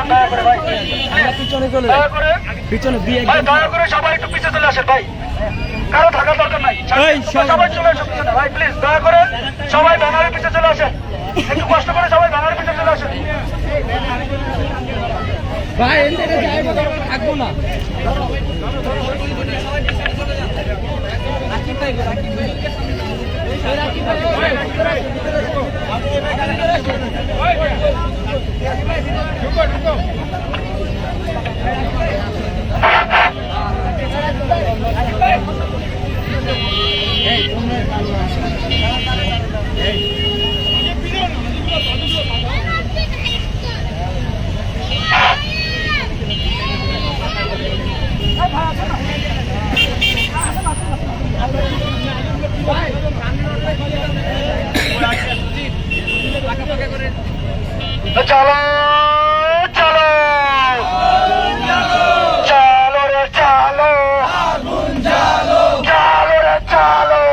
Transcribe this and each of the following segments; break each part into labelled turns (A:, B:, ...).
A: আসেন দয়া করে ভাই, দয়া করে দয়া করে সবাই একটু পিছিয়ে চলে আসেন ভাই, কারো থাকার দরকার নাই, সবাই চলে আসেন পিছনে ভাই, প্লিজ দয়া করে সবাই ব্যানারের পিছিয়ে চলে আসেন, একটু কষ্ট করে সবাই ব্যানারের পিছিয়ে চলে আসেন
B: ভাই। থাকবো না।
A: চলো চলো চলো রে চলো, চলো রে চলো,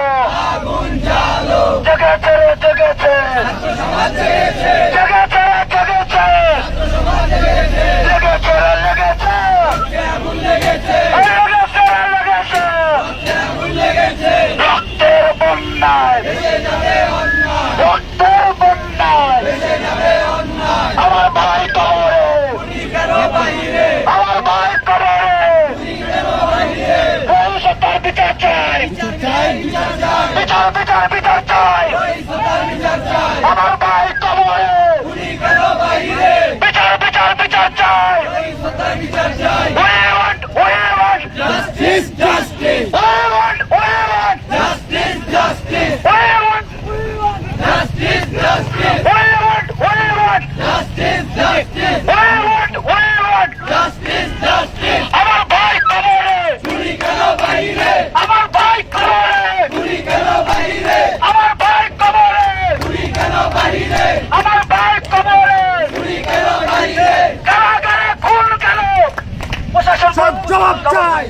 A: জেগেছে রে জেগেছে, জেগেছে রে জেগেছে, লেগেছে রে লেগেছে, লেগেছে, রক্তের বন্যায়, রক্তের বন্যায় আমার ভাই কবরে, আমার ভাই কবরে, সত্যার বিচার চাই, বিচার বিচার বিচার চাই, আমার ভাই কবরে, বিচার বিচার বিচার চাই, we want
B: Justice, justice,
A: we want
B: justice, justice,
A: we want
B: justice, justice,
A: we want
B: justice, justice, justice, justice.
A: আমার ভাই কবরে,
B: গুলি কেন বাহিরে?
A: আমার ভাই কবরে,
B: গুলি কেন বাহিরে?
A: আমার ভাই কবরে,
B: গুলি কেন বাহিরে?
A: আমার ভাই কবরে,
B: গুলি কেন বাহিরে?
A: কারাগারে খুন কেন, প্রশাসন
B: জবাব চাই,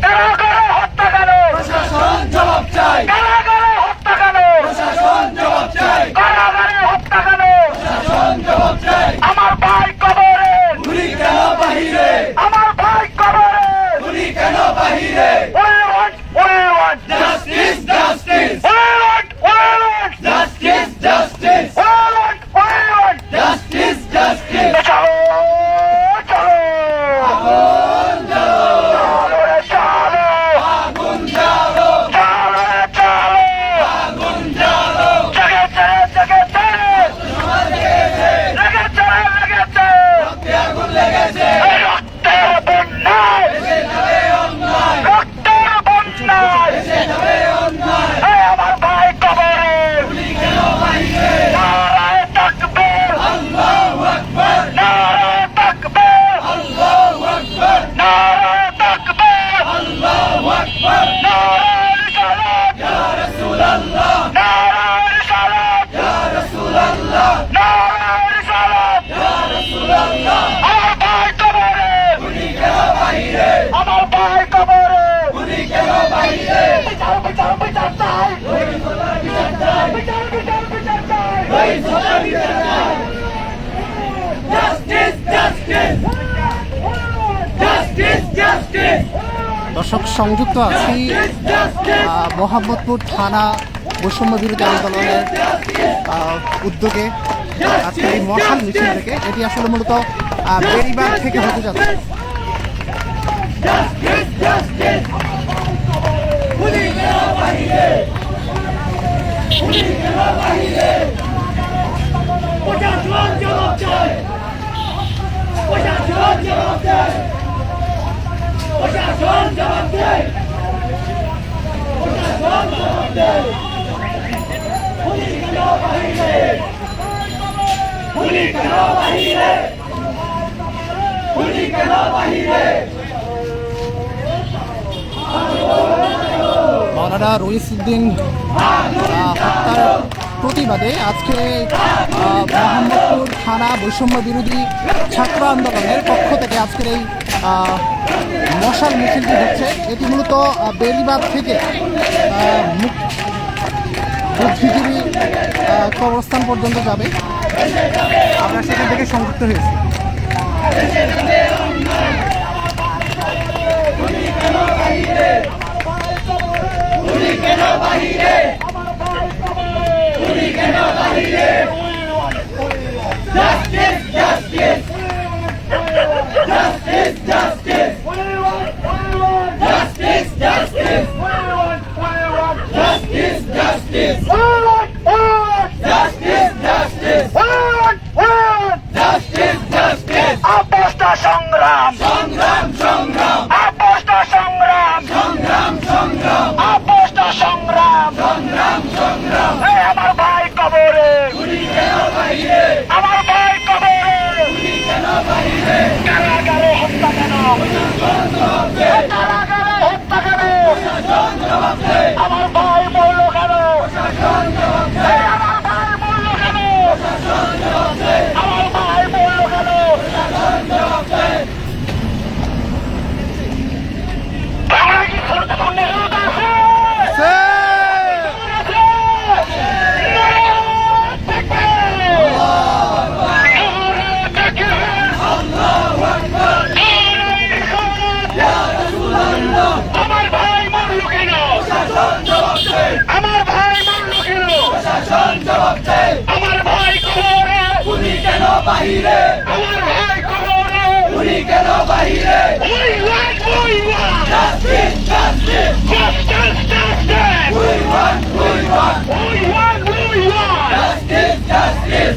A: কারাগারে হত্যা কেন,
B: প্রশাসন জবাব চাই,
A: কারাগারে হত্যা কেন,
B: প্রশাসন জবাব চাই,
A: কারাগারে হত্যা কেন,
B: প্রশাসন জবাব চাই।
A: আমার ভাই কবরে,
B: গুলি কেন বাহিরে?
A: আমার ভাই কবরে,
B: গুলি কেন বাহিরে?
A: we want
B: Justice, justice,
A: we want
B: justice, justice,
A: we want
B: justice, justice.
A: চলো চলো
B: আগুন জ্বালো,
A: চলো রে চলো,
B: আগুন জ্বালো,
A: চলো রে চলো,
B: আগুন জ্বালো।
A: জেগেছে রে জেগেছে,
B: সমাজ জেগেছে,
A: লেগেছে রে লেগেছে,
B: রক্তে আগুন লেগেছে,
A: এই রক্তের বন্যায়,
B: দেশে যাবে অন্যায়,
A: রক্তের বন্যায়,
B: দেশে যাবে অন্যায়।
A: এই আমার ভাই কবরে,
B: গুলি কেন বাহিরে?
A: নারায়ে তাকবীর,
B: আল্লাহু আকবার,
A: নারায়ে তাকবীর,
B: আল্লাহু আকবার,
A: নারায়ে তাকবীর,
B: আল্লাহু আকবার।
A: নারায়ে রিসালাত,
B: ইয়া রাসূলুল্লাহ,
A: নারায়ে রিসালাত,
B: ইয়া রাসূলুল্লাহ,
A: নারায়ে রিসালাত,
B: ইয়া রাসূলুল্লাহ।
A: আমার ভাই কবরে,
B: গুলি কেন বাহিরে?
A: আমার ভাই কবরে,
B: গুলি কেন বাহিরে?
A: বিচার বিচার বিচার চাই,
B: বিচার চাই,
A: বিচার বিচার বিচার চাই,
B: বিচার চাই। Justice, justice, justice, justice,
C: দর্শক সংযুক্ত আছি মোহাম্মদপুর থানা বৈষম্য বিরোধী আন্দোলনের উদ্যোগে আজকে এই মশাল মিছিল থেকে, এটি আসলে মূলত বেড়িবাঁধ থেকে হতে যাচ্ছে।
B: justice, justice. গুলি কেন বাহিরে? গুলি কেন বাহিরে? প্রশাসন জবাব চাই, প্রশাসন জবাব চাই, প্রশাসন জবাব চাই, প্রশাসন জবাব চাই। গুলি কেন বাহিরে? গুলি কেন বাহিরে? গুলি কেন বাহিরে?
C: মাওলানা রইসউদ্দিন হত্যার প্রতিবাদে আজকে মোহাম্মদপুর থানা বৈষম্য বিরোধী ছাত্র আন্দোলনের পক্ষ থেকে আজকের এই মশাল মিছিলটি হচ্ছে। এটি মূলত বেড়িবাঁধ থেকে বুদ্ধিজীবী কবরস্থান পর্যন্ত যাবে। আমরা সেখান থেকে সংযুক্ত হয়েছি।
A: আপোষটা সংগ্রাম আপোষটা সংগ্রাম আপোষটা সংগ্রাম এই আমার ভাই কবরে আমার ভাই কবরে কারাগারে হত্যা কেন কারাগারে হত্যা কেন আমার ভাই মরল কেন এই আমার ভাই মরল কেন আমার ভাই মরল কেন আমরা কি করতে আছে আমার ভাই মরল কেন আমার ভাই মরল কেন আমার ভাই কবরে আমার ভাই কবরে We want justice, justice. Justice, justice. We want justice, justice.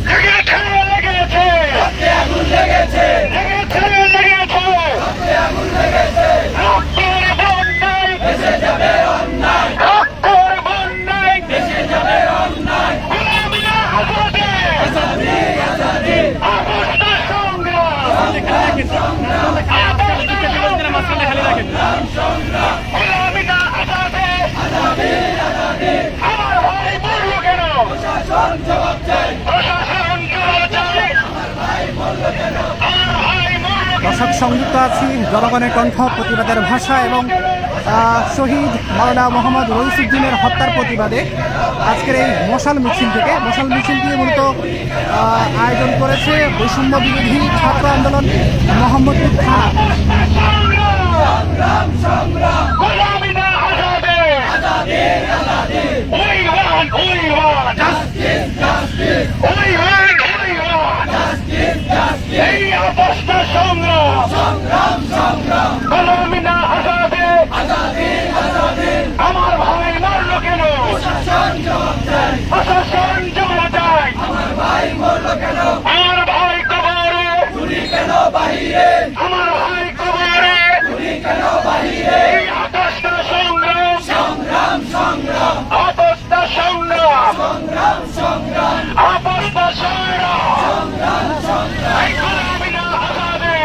A: লেগেছে রক্তে আগুন লেগেছে রক্তের বন্যায় ভেসে যাবে অন্যায় রক্তের বন্যায় ভেসে যাবে অন্যায় গোলামি না আজাদি আজাদি অবস্থা সংগ্রাম গোলামি না আজাদি আজাদি আমার ভাই মরল কেন প্রশাসন জবাব চাই আমার ভাই মরল কেন
C: দর্শক, সংযুক্ত আছি জনগণের কণ্ঠ প্রতিবাদের ভাষা এবং শহীদ মাওলানা মোহাম্মদ রইসুদ্দিনের হত্যার প্রতিবাদে আজকের এই মশাল মিছিল থেকে মশাল মিছিলটি মূলত আয়োজন করেছে বৈষম্য বিরোধী ছাত্র আন্দোলন মোহাম্মদপুর থানা।
A: এই অবস্থা সংগ্রাম গোলামি না আজাদি আমার ভাই মরল কেন প্রশাসন জবাব চাই আমার ভাই কবরে আমার ভাই কবরে এই অবস্থা সংগ্রাম অবস্থা সংগ্রাম অবস্থা সংগ্রাম এই গোলামি না আজাদি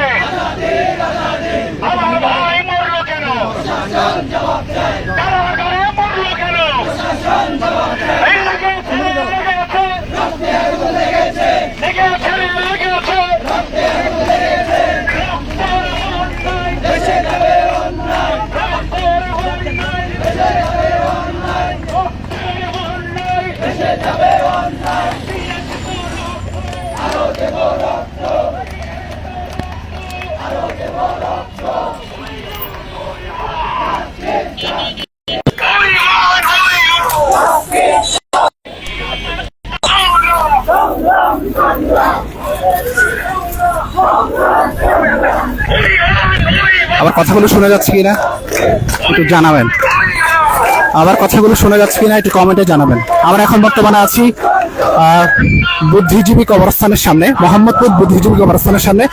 A: আমার ভাই মরল কেন কারাগারে মরল কেন এই লেগেছে
C: আমার কথাগুলো শোনা যাচ্ছে কিনা একটু জানাবেন। আমার কথাগুলো শোনা যাচ্ছে কিনা একটু কমেন্টে জানাবেন। আমরা এখন বর্তমানে আছি বুদ্ধিজীবী কবরস্থানের সামনে, মোহাম্মদপুর বুদ্ধিজীবী কবরস্থানের সামনে।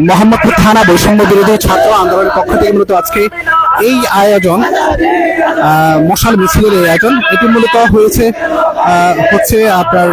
C: মোহাম্মদপুর থানা বৈষম্য বিরোধী ছাত্র আন্দোলনের পক্ষ থেকে মূলত আজকে এই আয়োজন, মশাল মিছিলের এই আয়োজন, এটি মূলত হচ্ছে আপনার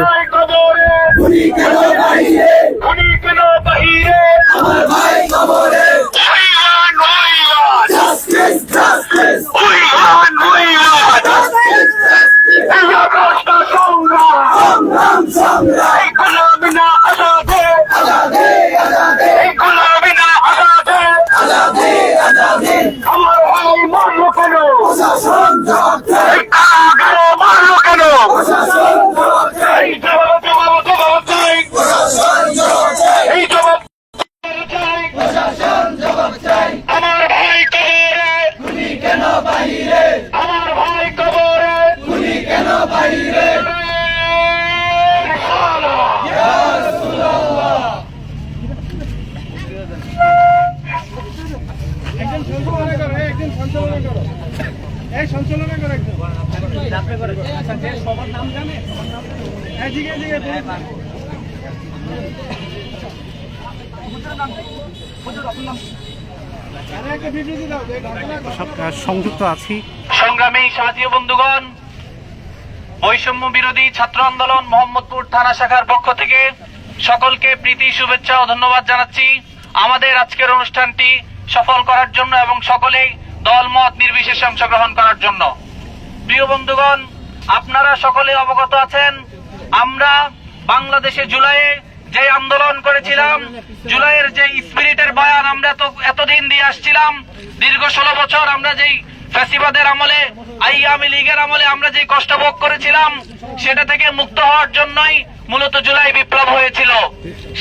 C: সংযুক্ত আছি
A: সংগ্রামী সাথী বন্ধুগণ, বৈষম্য বিরোধী ছাত্র আন্দোলন মোহাম্মদপুর থানা শাখার পক্ষ থেকে সকলকে প্রীতি শুভেচ্ছা ও ধন্যবাদ জানাচ্ছি আমাদের আজকের অনুষ্ঠানটি সফল করার জন্য এবং সকলেই দলমত নির্বিশেষে অংশগ্রহণ করার জন্য। প্রিয় বন্ধুগণ, আপনারা সকলে অবগত আছেন আমরা বাংলাদেশে জুলাইয়ে যে আন্দোলন করেছিলাম, জুলাইয়ের যে স্পিরিটের বয়ান আমরা তো এতদিন দিয়ে আসছিলাম, দীর্ঘ 16 বছর আমরা যেই ফ্যাসিবাদের আমলে, আওয়ামী লীগের আমলে আমরা যে কষ্ট ভোগ করেছিলাম, সেটা থেকে মুক্ত হওয়ার জন্যই মূলত জুলাই বিপ্লব হয়েছিল।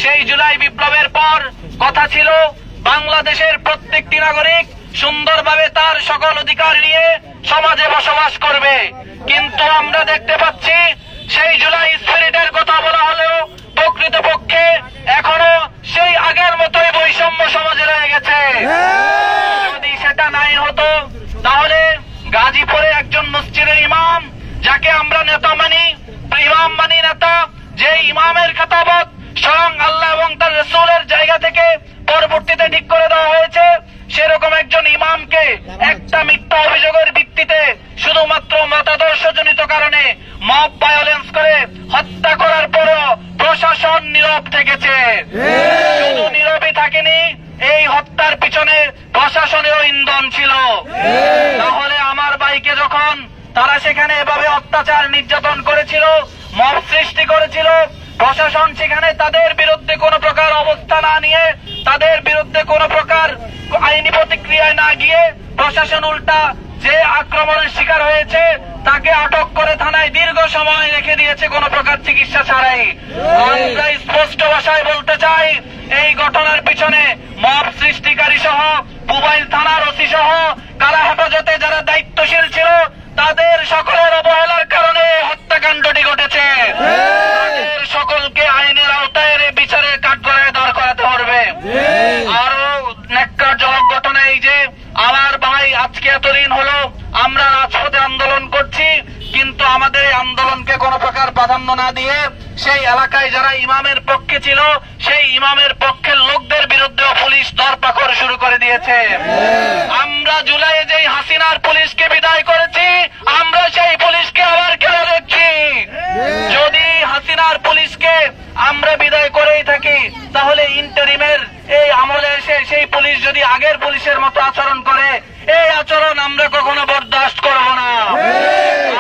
A: সেই জুলাই বিপ্লবের পর কথা ছিল বাংলাদেশের প্রত্যেকটি নাগরিক সুন্দরভাবে তার সকল অধিকার নিয়ে সমাজে বসবাস করবে, কিন্তু আমরা দেখতে পাচ্ছি সেই জুলাই স্পিরিটের কথা বলা হলেও প্রকৃতপক্ষে এখনো সেই আগের মতোই বৈষম্য সমাজে রয়ে গেছে। যদি সেটা নাই হতো তাহলে গাজীপুরে একজন মসজিদের ইমাম, যাকে আমরা নেতা মানি, ইমাম মানি নেতা, যে ইমামের খেতাবত স্বয়ং আল্লাহ এবং তার রাসূলের জায়গা থেকে পরবর্তীতে ঠিক করে দেওয়া হয়েছে, সেরকম একজন ইমামকে একটা মিথ্যা অভিযোগের ভিত্তিতে শুধুমাত্র মতাদর্শজনিত কারণে মব ভায়োলেন্স করে হত্যা করার পরও প্রশাসন নীরব থেকেছে। শুধু নীরবই থাকেনি, এই হত্যার পিছনে প্রশাসনেরও ইন্ধন ছিল। তাহলে আমার ভাইকে যখন তারা সেখানে এভাবে অত্যাচার নির্যাতন করেছিল, মব সৃষ্টি করেছিল, প্রশাসন সেখানে তাদের বিরুদ্ধে কোনো প্রকার অবস্থা না নিয়ে, তাদের বিরুদ্ধে কোনো প্রকার আইনি প্রতিক্রিয়ায় না গিয়ে প্রশাসন উল্টা যে আক্রমণের শিকার হয়েছে তাকে আটক করে থানায় দীর্ঘ সময় রেখে দিয়েছে কোনো প্রকার চিকিৎসা ছাড়াই। আমরা স্পষ্ট ভাষায় বলতে চাই, এই ঘটনার পিছনে মব সৃষ্টিকারী সহ পুবাইল থানার ওসি সহ কারা হেফাজতে যারা দায়িত্বশীল ছিল তাদের সকলের অবহেলার কারণে হত্যাকাণ্ডটি ঘটেছে। তাদের সকলকে আইনের আওতায় এনে বিচারের কাঠগড়ায় দাঁড় করাতে হবে। আরো ন্যাক্কারজনক ঘটনা এই যে আমার ভাই আজকে এতদিন হলো আমরা রাজপথে আন্দোলন করছি, কিন্তু আমাদের এই আন্দোলনকে কোনো প্রকার প্রাধান্য না দিয়ে সেই এলাকায় যারা ইমামের পক্ষে ছিল সেই ইমামের পক্ষের লোকদের বিরুদ্ধেও পুলিশ ধরপাকড় শুরু করে দিয়েছে। আমরা জুলাইয়ে যেই হাসিনার পুলিশকে বিদায় করেছি, আমরা সেই পুলিশকে আবার কেড়ে দিচ্ছি। যদি হাসিনার পুলিশকে আমরা বিদায় করেই থাকি, তাহলে ইন্টারিমের এই আমলে এসে সেই পুলিশ যদি আগের পুলিশের মতো আচরণ করে, এই আচরণ আমরা কখনো বরদাস্ত করব না।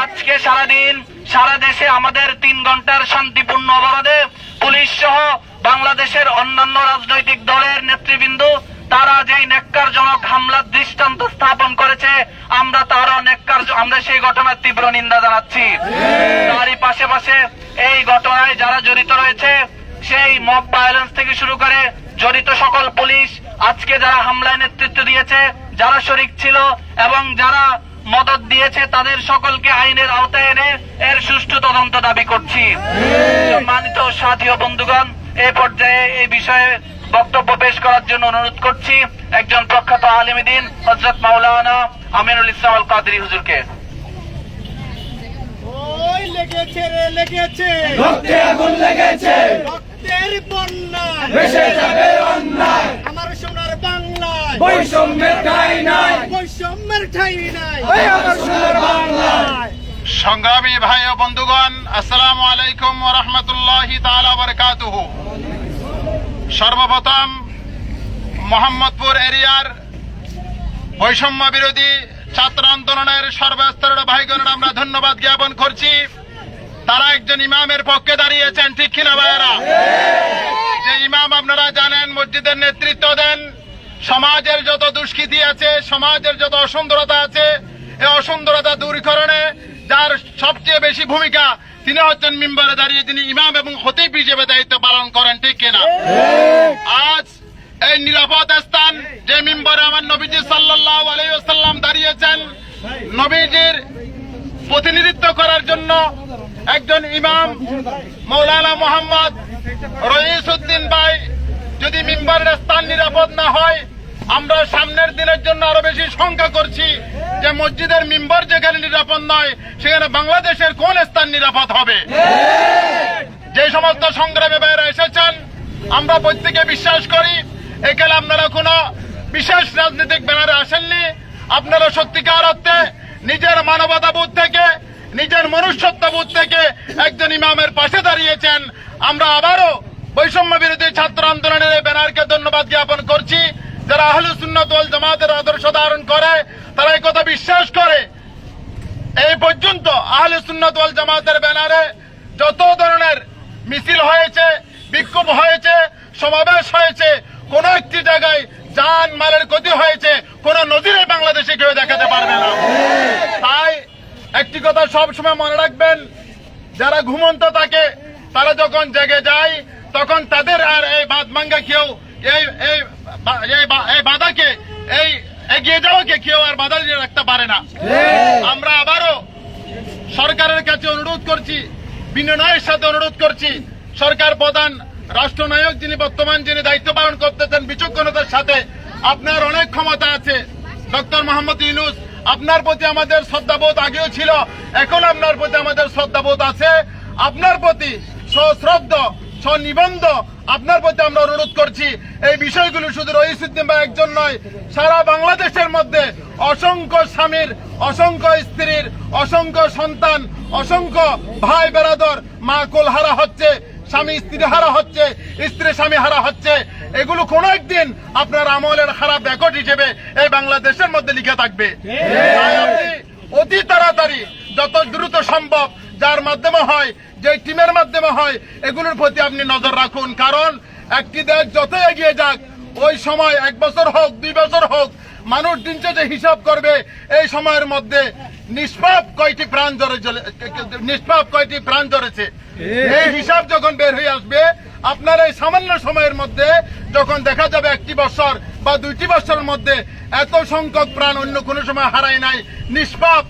A: আজকে সারাদিন সারা দেশে আমাদের 3 ঘন্টার শান্তিপূর্ণ অবরোধে পুলিশ সহ বাংলাদেশের অন্যান্য রাজনৈতিক দলের নেতৃবৃন্দ তারা যেই ন্যাক্কারজনক হামলার দৃষ্টান্ত স্থাপন করেছে, আমরা আমরা সেই ঘটনার তীব্র নিন্দা জানাচ্ছি। তারই পাশে এই ঘটনায় যারা জড়িত রয়েছে, সেই মব ভায়োলেন্স থেকে শুরু করে জড়িত সকল পুলিশ, আজকে যারা হামলায় নেতৃত্ব দিয়েছে, যারা শরিক ছিল এবং যারা মদত দিয়েছে, তাদের সকলকে আইনের আওতায় এনে এর সুষ্ঠু তদন্ত দাবি করছি। সম্মানিত সাথী ও বন্ধুগণ, এই পর্যায়ে এই বিষয়ে বক্তব্য পেশ করার জন্য অনুরোধ করছি একজন প্রখ্যাত আলেম দ্বীন হযরত মাওলানা আমিনুল ইসলাম আল কাদরি হুজুরকে।
D: ওই লেগেছে রে লেগেছে,
B: রক্তে আগুন লেগেছে,
D: রক্তের বন্যা
B: ভেসে যাবে অন্যায়,
D: আমার সোনার বাংলায়
B: বৈষম্যের ঠাঁই নাই,
D: বৈষম্যের ঠাঁই নাই,
B: ওই আমার সোনার বাংলায়।
E: সংগ্রামী ভাই ও বন্ধুগণ, আসসালামু আলাইকুম ওয়া রাহমাতুল্লাহি তাআলা ওয়া বারাকাতুহু। সর্বপ্রথম মোহাম্মদপুর এরিয়ার বৈষম্য বিরোধী ছাত্র আন্দোলনের সর্বস্তরের ভাইগণের আমরা ধন্যবাদ জ্ঞাপন করছি। তারা একজন ইমামের পক্ষে দাঁড়িয়েছেন, ঠিক কিনা ভাইয়েরা? যে ইমাম আপনারা জানেন মসজিদের নেতৃত্ব দেন, সমাজের যত দুষ্কৃতি আছে, সমাজের যত অসুন্দরতা আছে, এই অসুন্দরতা দূরীকরণে যার সবচেয়ে বেশি ভূমিকা, তিনি হচ্ছেন মিম্বরে দাঁড়িয়ে তিনি ইমাম এবং খতিব হিসেবে দায়িত্ব পালন করেন, ঠিক কিনা? আজ এই নিরাপদ স্থান যে মিম্বরে আমার নবীজি সাল্লাল্লাহু আলাইহি ওয়াসাল্লাম দাঁড়িয়েছেন, নবীজির প্রতিনিধিত্ব করার জন্য একজন ইমাম মৌলানা মোহাম্মদ রইসউদ্দিন ভাই যদি মিম্বরের স্থান নিরাপদ না হয়, আমরা সামনের দিনের জন্য আরো বেশি শঙ্কা করছি যে মসজিদের মিম্বর যেখানে নিরাপদ নয় সেখানে বাংলাদেশের কোন স্থান নিরাপদ হবে। যে সমস্ত সংগ্রামী ভাইয়েরা এসেছেন আমরা প্রত্যেকে বিশ্বাস করি এখানে আপনারা কোনো বিশেষ রাজনৈতিক ব্যানারে আসেননি, আপনারা সত্যিকার অর্থে নিজের মানবতাবোধ থেকে নিজের মনুষ্যত্ববোধ থেকে একজন ইমামের পাশে দাঁড়িয়েছেন। আমরা আবারও বৈষম্য বিরোধী ছাত্র আন্দোলনের এই ব্যানারকে ধন্যবাদ জ্ঞাপন করছি। যারা আহলে সুন্নাত ওয়াল জামাতের আদর্শ ধারণ করে তারা এই কথা বিশ্বাস করে। এই পর্যন্ত আহলে সুন্নাত ওয়াল জামাতের ব্যানারে যত ধরনের মিছিল হয়েছে, বিক্ষোভ হয়েছে, সমাবেশ হয়েছে, কোন একটি জায়গায় জান মালের ক্ষতি হয়েছে কোন নজিরে বাংলাদেশে কেউ দেখাতে পারবে না। তাই একটি কথা সবসময় মনে রাখবেন, যারা ঘুমন্ত থাকে তারা যখন জেগে যায় তখন তাদের আর এই বাদ ভাঙ্গা কেউ এই বাধাকে এই এগিয়ে যাওয়াকে কেউ আর বাধা দিয়ে রাখতে পারে না। আমরা আবারও সরকারের কাছে অনুরোধ করছি, বিনয়ের সাথে অনুরোধ করছি, সরকার প্রধান রাষ্ট্রনায়ক যিনি বর্তমান যিনি দায়িত্ব পালন করতেছেন বিচক্ষণতার সাথে, আপনার অনেক ক্ষমতা আছে। ডক্টর মোহাম্মদ ইউনূস, আপনার প্রতি আমাদের শ্রদ্ধাবোধ আগেও ছিল, এখন আপনার প্রতি আমাদের শ্রদ্ধাবোধ আছে। আপনার প্রতি সশ্রদ্ধ স্বনিবন্ধ আপনার প্রতি আমরা অনুরোধ করছি এই বিষয়গুলো শুধু রইসুদ্দিন ভাই একজন নয়, সারা বাংলাদেশের মধ্যে অসংখ্য স্বামীর, অসংখ্য স্ত্রীর, অসংখ্য সন্তান, অসংখ্য ভাই বেরাদর, মা কোল হারা হচ্ছে, স্বামী স্ত্রী হারা হচ্ছে, স্ত্রী স্বামী হারা হচ্ছে। এগুলো কোন একদিন আপনার আমলের খারাপ রেকর্ড হিসেবে এই বাংলাদেশের মধ্যে লিখে থাকবে। তাই আপনি অতি তাড়াতাড়ি যত দ্রুত সম্ভব যার মাধ্যমে হয়, যে টিমের মাধ্যমে হয়, এগুলোর প্রতি আপনি নজর রাখুন। কারণ একটি দেশ যত এগিয়ে যাক ওই সময় 1 বছর হোক 2 বছর হোক মানুষ দিন যে হিসাব করবে এই সময়ের মধ্যে নিষ্পাপ কয়টি প্রাণ ঝরেছে এই হিসাব যখন বের হয়ে আসবে, আপনার এই সামান্য সময়ের মধ্যে যখন দেখা যাবে 1টি বছর বা 2টি বছরের মধ্যে এত সংখ্যক প্রাণ অন্য কোনো সময় হারায় নাই, নিষ্পাপ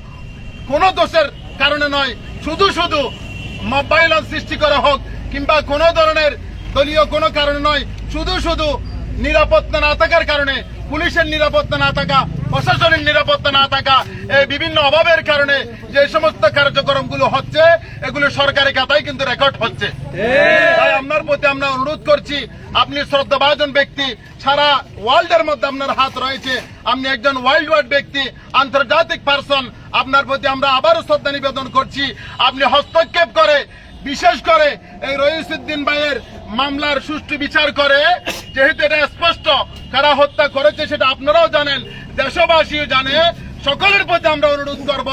E: কোন দোষের কারণে নয়, শুধু শুধু মোবাইল সৃষ্টি করা হোক কিংবা কোন ধরনের দলীয় কোনো কারণে নয়, শুধু শুধু নিরাপত্তা না থাকার কারণে, পুলিশের নিরাপত্তা না থাকা, প্রশাসনের নিরাপত্তা না থাকা, এই বিভিন্ন অভাবের কারণে যে সমস্ত কার্যক্রমগুলো হচ্ছে এগুলো সরকারি খাতায় কিন্তু রেকর্ড হচ্ছে। তাই আপনার প্রতি আমরা অনুরোধ করছি, আপনি শ্রদ্ধাভাজন ব্যক্তি, সারা ওয়ার্ল্ডের মধ্যে আপনার হাত রয়েছে, আপনি একজন ওয়ার্ল্ড ওয়াইড ব্যক্তি, আন্তর্জাতিক পারসন, আপনার প্রতি আমরা আবারও শ্রদ্ধা নিবেদন করছি। আপনি হস্তক্ষেপ করে, বিশেষ করে এই রইসুদ্দিন ভাইয়ের মামলার সুষ্ঠু বিচার করে, যেহেতু এটা স্পষ্ট কারা হত্যা করেছে সেটা আপনারাও জানেন, দেশবাসীও জানে, সকলের প্রতি আমরা অনুরোধ করব,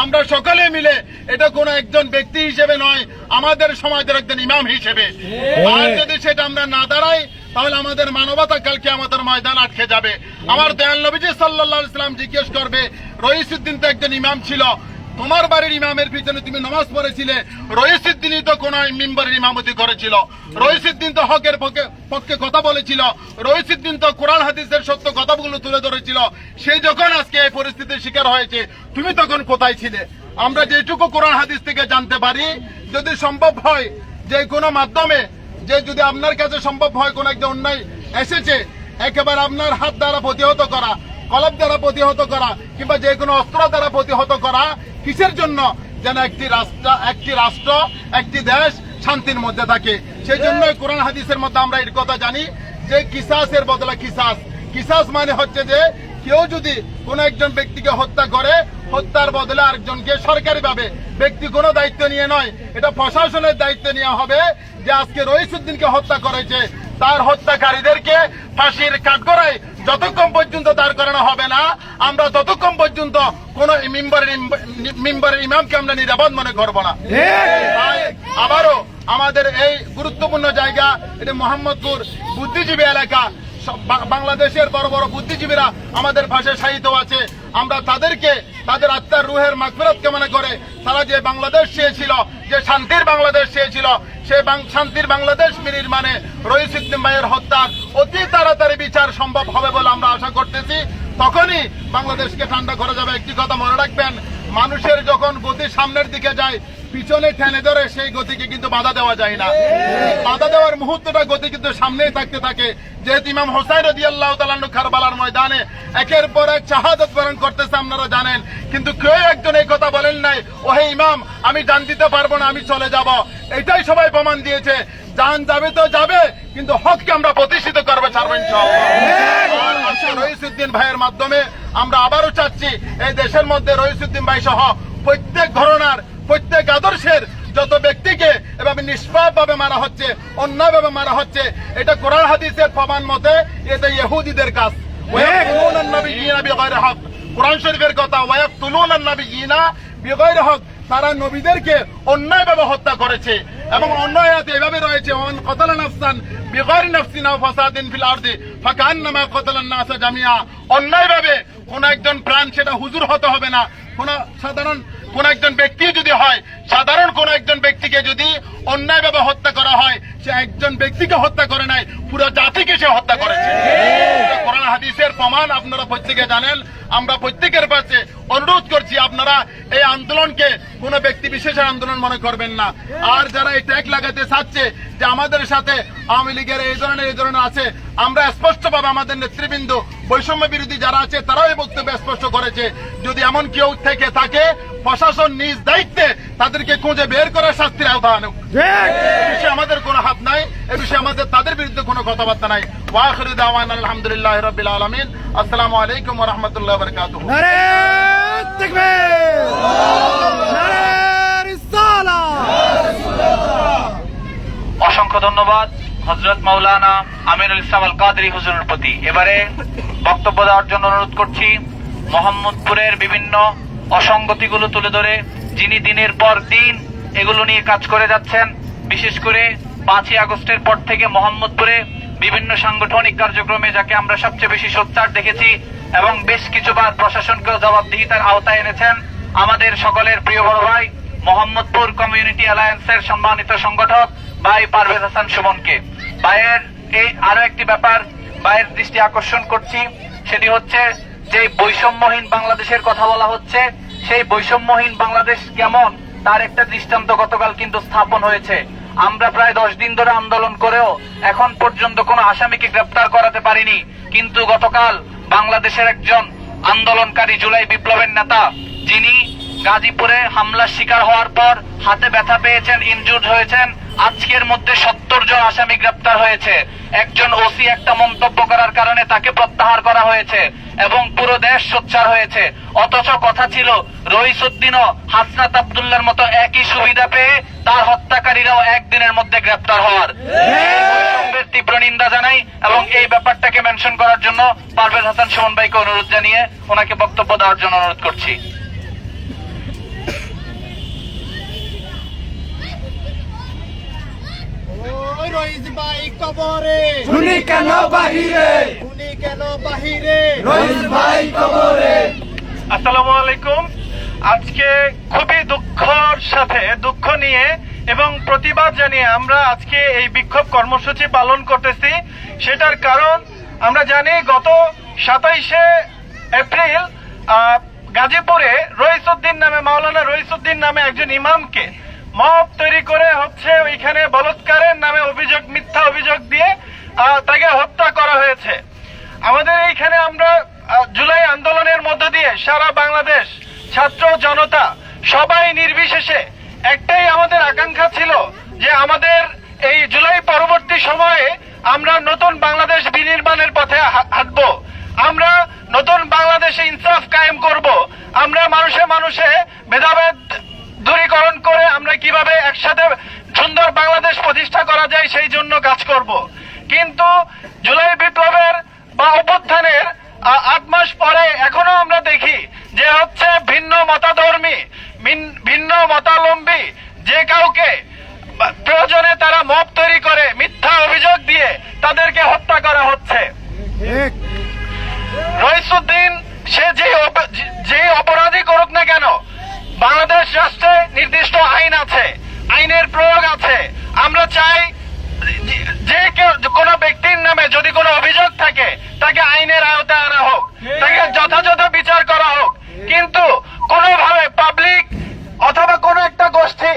E: আমরা সকলে মিলে, এটা কোনো একজন ব্যক্তি হিসেবে নয়, আমাদের সমাজের একজন ইমাম হিসেবে, আর যদি সেটা আমরা না দাঁড়াই তাহলে আমাদের মানবতা কালকে আমাদের ময়দান আটকে যাবে। আমার দয়াল নবীজি সাল্লাল্লাহু আলাইহি ওয়াসাল্লাম জিজ্ঞেস করবে, রইসুদ্দিন তো একজন ইমাম ছিল, তোমার বাড়ির ইমামের পিছনে তুমি নামাজ পড়েছিলে, রইসুদ্দিনই তো কোন মিম্বরের ইমামতি করেছিল, রইসুদ্দিন তো হকের পক্ষে কথা বলেছিল, রইসুদ্দিন তো কোরআন হাদিসের সত্য কথাগুলো তুলে ধরেছিল, সেই যখন আজকে এই পরিস্থিতির শিকার হয়েছে তুমি তখন কোথায় ছিলে? আমরা যেটুকু কোরআন হাদিস থেকে জানতে পারি, যদি সম্ভব হয় যে কোনো মাধ্যমে, যে যদি আপনার কাছে সম্ভব হয় কোন একটা অন্যায় এসেছে, একেবারে আপনার হাত দ্বারা প্রতিহত করা, কলম দ্বারা প্রতিহত করা কিংবা যে কোনো অস্ত্র দ্বারা প্রতিহত করা, কিসের জন্য? যেন একটি রাষ্ট্র একটি দেশ শান্তির মধ্যে থাকে। সেই জন্যই কোরআন হাদিসের মধ্যে আমরা এর কথা জানি যে কিসাসের বদলে কিসাস। কিসাস মানে হচ্ছে যে কেউ যদি কোন একজন ব্যক্তিকে হত্যা করে, হত্যার বদলে আরেকজনকে সরকারিভাবে, ব্যক্তি কোনো দায়িত্ব নিয়ে নয়, এটা প্রশাসনের দায়িত্ব নেওয়া হবে যে আজকে রইসুদ্দিনকে হত্যা করেছে, তার হত্যাকারীদেরকে ফাঁসির কাঠগড়ায় যতক্ষণ পর্যন্ত দাঁড় করানো হবে না, আমরা ততক্ষণ পর্যন্ত কোন মিম্বরের ইমামকে আমরা নিরাপদ মনে করব না। তাই আবারও আমাদের এই গুরুত্বপূর্ণ জায়গা, এটা মোহাম্মদপুর বুদ্ধিজীবী এলাকা, বাংলাদেশের বড় বড় বুদ্ধিজীবীরা আমাদের পাশে শায়িত আছে। আমরা তাদেরকে তাদের আত্মার রুহের মাগফিরাত কামনা করে, তারা যে বাংলাদেশ চেয়েছিল, যে শান্তির বাংলাদেশ চেয়েছিল, সেই শান্তির বাংলাদেশ নির্মাণে রইসুদ্দিন ভাইয়ের হত্যার অতি তাড়াতাড়ি বিচার সম্ভব হবে বলে আমরা আশা করতেছি। তখনই বাংলাদেশকে ঠান্ডা করা যাবে। একটি কথা মনে রাখবেন, মানুষের যখন গতি সামনের দিকে যায়, পিছনে টেনে ধরে সেই গতিকে কিন্তু বাধা দেওয়া যায় না। বাধা দেওয়ার মুহূর্তটা গতি কিন্তু সামনেই থাকতে থাকে। যেহেতু ইমাম হোসাইন রাদিয়াল্লাহু তাআলা আনহু কারবালার ময়দানে একের পর এক শাহাদাত বরণ করতেছে আপনারা জানেন, কিন্তু কেউ একজন এই কথা বলেন নাই, ও হে ইমাম আমি জান দিতে পারবো না, আমি চলে যাব। এটাই সবাই প্রমাণ দিয়েছে, জান যাবে তো যাবে, কিন্তু হককে আমরা প্রতিষ্ঠিত করবো, ছাড়বো ইনশাআল্লাহ। রইসুদ্দিন ভাইয়ের মাধ্যমে আমরা আবারও চাচ্ছি এই দেশের মধ্যে রইসুদ্দিন ভাই সহ প্রত্যেক ঘরানার প্রত্যেক আদর্শের যত ব্যক্তিকে এভাবে নিষ্পাপ ভাবে মারা হচ্ছে, অন্যায়ভাবে মারা হচ্ছে, এটা কোরআন হাদিসের প্রমাণ মতে এটা ইহুদিদের কাজ। ওয়ায়াকতুলুনান নাবিয়্যিনা বিগাইরি হক, কোরআন শরীফের কথা, ওয়ায়াকতুলুনান নাবিয়্যিনা বিগাইরি হক, তারা নবীদেরকে অন্যায়ভাবে হত্যা করেছে। এবং অন্য আয়াতে এভাবে রয়েছে, ওয়ান কাতালা নাফসান বিগাইরি নাফসিন আও ফাসাদিন ফিল আরদি ফাকান্নামা কাতালান নাসা জামিআ। অন্যায়ভাবে কোন একজন প্রাণ, সেটা হুজুর হতে হবে না, কোন সাধারণ কোন একজন ব্যক্তি যদি হয়, সাধারণ কোন একজন ব্যক্তিকে যদি অন্যায়ভাবে হত্যা করা হয়, সে একজন ব্যক্তিকে হত্যা করে নাই, পুরো জাতিকে সে হত্যা করেছে। কোরআন হাদিসের প্রমাণ আপনারা প্রত্যেকে জানেন। আমরা প্রত্যেকের কাছে অনুরোধ করছি, আপনারা এই আন্দোলনকে কোন ব্যক্তি বিশেষের আন্দোলন মনে করবেন না। আর যারা এই ট্যাগ লাগাতে চাচ্ছে যে আমাদের সাথে আওয়ামী লীগের এই ধরনের আছে, আমরা স্পষ্টভাবে আমাদের নেতৃবৃন্দ বৈষম্য বিরোধী যারা আছে তারাও এই বক্তব্য স্পষ্ট করেছে, যদি এমন কেউ থেকে থাকে প্রশাসন নিজ দায়িত্বে তাদেরকে খুঁজে বের করে শাস্তির আওতায় আনুক। এ বিষয়ে আমাদের কোনো হাত নাই, এ বিষয়ে আমাদের তাদের বিরুদ্ধে কোনো কথাবার্তা নাই। ওয়া আখিরু দাওয়ানা আলহামদুলিল্লাহি রাব্বিল আলামিন। আসসালামু আলাইকুম ওয়া রাহমাতুল্লাহি ওয়া বারাকাতুহু।
C: নারে তাকবীর, নারে রিসালাত।
F: অসংখ্য ধন্যবাদ হযরত মাওলানা আমিনুল ইসলাম আল কাদরি হুজুরের প্রতি। এবারে বক্তব্য দেওয়ার জন্য অনুরোধ করছি মোহাম্মদপুরের বিভিন্ন অসঙ্গতিগুলো তুলে ধরে, যিনি দিনের পর দিন এগুলো নিয়ে কাজ করে যাচ্ছেন। বিশেষ করে 5ই আগস্টের পর থেকে মোহাম্মদপুরে বিভিন্ন সাংগঠনিক কার্যক্রমে যাকে আমরা সবচেয়ে বেশি সোচ্চার দেখেছি এবং বেশ কিছুবার প্রশাসনকেও জবাবদিহিতার আওতায় এনেছেন আমাদের সকলের প্রিয় বড় ভাই মোহাম্মদপুর কমিউনিটি অ্যালায়েন্সের সম্মানিত সংগঠক ভাই পারভেজ হাসান সুমনকে। ভাইয়ের এই আরো একটি ব্যাপার ভাইয়ের দৃষ্টি আকর্ষণ করছি, সেটি হচ্ছে যে বৈষম্যহীন বাংলাদেশের কথা বলা হচ্ছে, সেই বৈষম্যহীন বাংলাদেশ কেমন তার একটা দৃষ্টান্ত গতকাল কিন্তু স্থাপন হয়েছে। আমরা প্রায় 10 দিন ধরে আন্দোলন করেও এখন পর্যন্ত কোনো আসামিকে গ্রেপ্তার করাতে পারিনি, কিন্তু গতকাল বাংলাদেশের একজন আন্দোলনকারী জুলাই বিপ্লবের নেতা, যিনি গাজীপুরে হামলার শিকার হওয়ার পর হাতে ব্যথা পেয়েছেন, ইনজুর্ড হয়েছেন, আজকের মধ্যে 70 জন আসামি গ্রেপ্তার হয়েছে। একজন ওসি একটা মন্তব্য করার কারণে তাকে প্রত্যাহার করা হয়েছে এবং পুরো দেশ সোচ্চার হয়েছে। অথচ কথা ছিল রইসুদ্দিনও হাসনাত আব্দুল্লাহর মতো একই সুবিধা পেয়ে তার হত্যাকারীরাও একদিনের মধ্যে গ্রেপ্তার হওয়ার। বৈষম্যের তীব্র নিন্দা জানাই এবং এই ব্যাপারটাকে মেনশন করার জন্য পারভেজ হাসান সুমন ভাইকে অনুরোধ জানিয়ে ওনাকে বক্তব্য দেওয়ার জন্য অনুরোধ করছি।
D: ওই রইস ভাই কবরে,
B: শুনি কেন বাহিরে,
D: উনি কেন বাহিরে?
B: রইস ভাই কবরে।
A: আসসালামু আলাইকুম। আজকে খুবই দুঃখ নিয়ে এবং প্রতিবাদ জানিয়ে আমরা আজকে এই বিক্ষোভ কর্মসূচি পালন করতেছি। সেটার কারণ আমরা জানি গত 27শে এপ্রিল গাজীপুরে রইসুদ্দিন নামে, মাওলানা রইসুদ্দিন নামে একজন ইমামকে মব তৈরি করে হচ্ছে ওইখানে বলৎকারের নামে অভিযোগ, মিথ্যা অভিযোগ দিয়ে তাকে হত্যা করা হয়েছে। আমাদের এইখানে আমরা জুলাই আন্দোলনের মধ্য দিয়ে সারা বাংলাদেশ ছাত্র জনতা সবাই নির্বিশেষে একটাই আমাদের আকাঙ্ক্ষা ছিল যে আমাদের এই জুলাই পরবর্তী সময়ে আমরা নতুন বাংলাদেশ বিনির্মাণের পথে হাঁটব, আমরা নতুন বাংলাদেশে ইনসাফ কায়েম করব, আমরা মানুষে মানুষে ভেদাভেদ দূরীকরণ করে আমরা কিভাবে একসাথে সুন্দর বাংলাদেশ প্রতিষ্ঠা করা যায় সেই জন্য কাজ করব। কিন্তু জুলাই বিপ্লবের বা অভ্যুত্থানের 8 মাস পরে এখনো আমরা দেখি যে হচ্ছে ভিন্ন মতাধর্মী, ভিন্ন মতাবলম্বী যে কাউকে প্রয়োজনে তারা মব তৈরি করে মিথ্যা অভিযোগ দিয়ে তাদেরকে হত্যা করা হচ্ছে। রইসুদ্দিন সে যে অপরাধী করুক না কেন, বাংলাদেশ রাষ্ট্রে নির্দিষ্ট আইন আছে, আইনের প্রয়োগ আছে। আমরা চাই যে কোনো ব্যক্তির নামে যদি কোনো অভিযোগ থাকে তাকে আইনের আওতায় আনা হোক, তাকে যথাযথ বিচার করা হোক। কিন্তু কোনোভাবে পাবলিক অথবা কোনো একটা গোষ্ঠী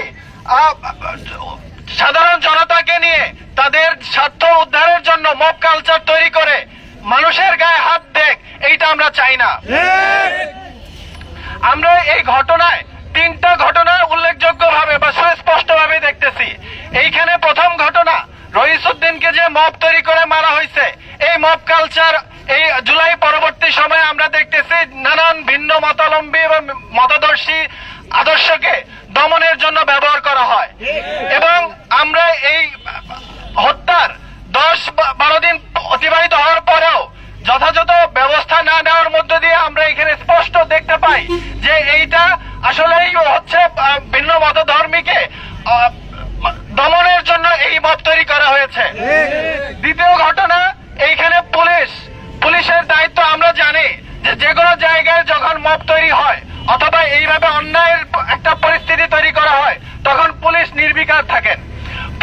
E: মব কালচার, এই জুলাই পরবর্তী সময়ে আমরা দেখতেছি নানান ভিন্ন মতাবলম্বী এবং মতাদর্শী আদর্শকে দমনের জন্য ব্যবহার করা হয়। এবং আমরা এই হত্যার 10-12 দিন অতিবাহিত হওয়ার পরেও যথাযথ ব্যবস্থা না নেওয়ার মধ্য দিয়ে আমরা এখানে স্পষ্ট দেখতে পাই যে এইটা আসলেই হচ্ছে ভিন্ন মতধর্মীকে দমনের জন্য এই মব তৈরি করা হয়েছে। দ্বিতীয় ঘটনা, এইখানে পুলিশের দায়িত্ব আমরা জানি যে কোনো জায়গায় যখন মব তৈরি হয় অথবা এইভাবে অন্যায়ের একটা পরিস্থিতি তৈরি করা হয় তখন পুলিশ নির্বিকার থাকেন।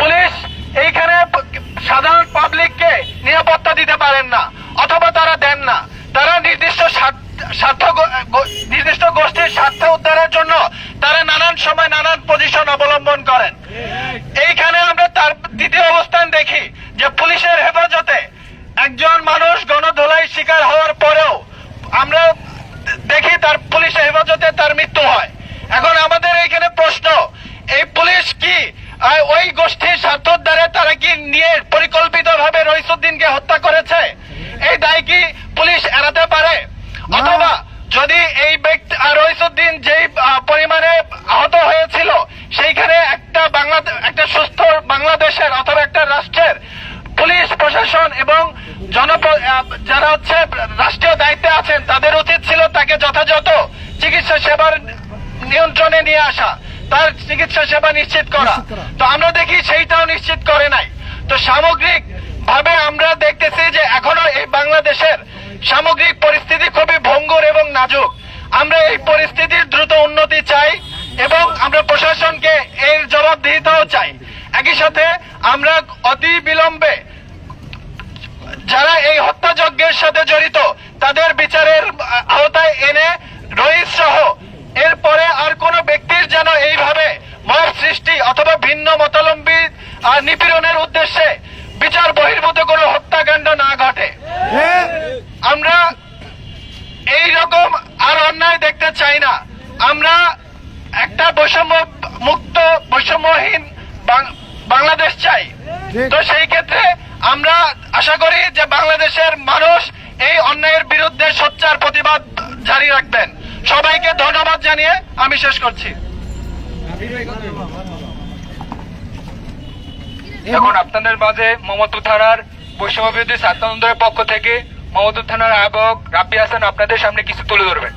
E: পুলিশ এইখানে সাধারণ পাবলিককে নিরাপত্তা দিতে পারেন না অথবা তারা দেন না। তারা নির্দিষ্ট গোষ্ঠীর স্বার্থ উদ্ধারের জন্য তারা নানান সময় নানান পজিশন অবলম্বন করেন। এইখানে আমরা তার দ্বিতীয় অবস্থান দেখি যে পুলিশের হেফাজতে একজন মানুষ গণধোলাই শিকার হওয়ার পরেও আমরা দেখি তার পুলিশের হেফাজতে তার মৃত্যু হয়। এখন আমাদের এইখানে প্রশ্ন, এই পুলিশ কি ওই গোষ্ঠীর স্বার্থ উদ্ধারে তারা কি নিয়ে পরিকল্পিতভাবে রইসুদ্দিনকে হত্যা করেছে? এই দায় কি পুলিশ এড়াতে পারে? অথবা যদি এই ব্যক্তি রইসুদ্দিন যেই পরিমাণে আহত হয়েছিল সেইখানে একটা সুস্থ বাংলাদেশের অথবা একটা রাষ্ট্রের পুলিশ প্রশাসন এবং যারা হচ্ছে রাষ্ট্রীয় দায়িত্বে আছেন তাদের উচিত ছিল তাকে যথাযথ চিকিৎসা সেবার নিয়ন্ত্রণে নিয়ে আসা, তার চিকিৎসা সেবা নিশ্চিত করা। তো আমরা দেখি সেইটাও নিশ্চিত করে নাই। তো সামগ্রিক ভাবে আমরা দেখতেছি যে এখনো এই বাংলাদেশের সামগ্রিক পরিস্থিতি খুবই ভঙ্গুর এবং নাজুক। আমরা এই পরিস্থিতির দ্রুত উন্নতি চাই এবং আমরা প্রশাসনকে এর জবাবদিহিতাও চাই। একই সাথে আমরা অতি বিলম্বে যারা এই হত্যাযজ্ঞের সাথে জড়িত তাদের বিচারের আওতায় এনে রইস সহ এরপরে আর কোন ব্যক্তির যেন এইভাবে মব সৃষ্টি অথবা ভিন্ন মতাবলম্বী নিপীড়নের উদ্দেশ্যে বিচার বহির্ভূত কোনো হত্যাকাণ্ড না ঘটে। আমরা এই রকম আর অন্যায় দেখতে চাই না। আমরা একটা বৈষম্য মুক্ত বৈষম্যহীন বাংলাদেশ চাই। তো সেই ক্ষেত্রে আমরা আশা করি যে বাংলাদেশের মানুষ এই অন্যায়ের বিরুদ্ধে সোচ্চার প্রতিবাদ জারি রাখবেন। সবাইকে ধন্যবাদ জানিয়ে আমি শেষ করছি।
G: এখন আপনাদের মাঝে মোহাম্মদপুর থানার বৈষম্য বিরোধী ছাত্র আন্দোলনের পক্ষ থেকে মোহাম্মদপুর থানার আহ্বায়ক রাব্বি হাসান আপনাদের সামনে কিছু তুলে ধরবেন।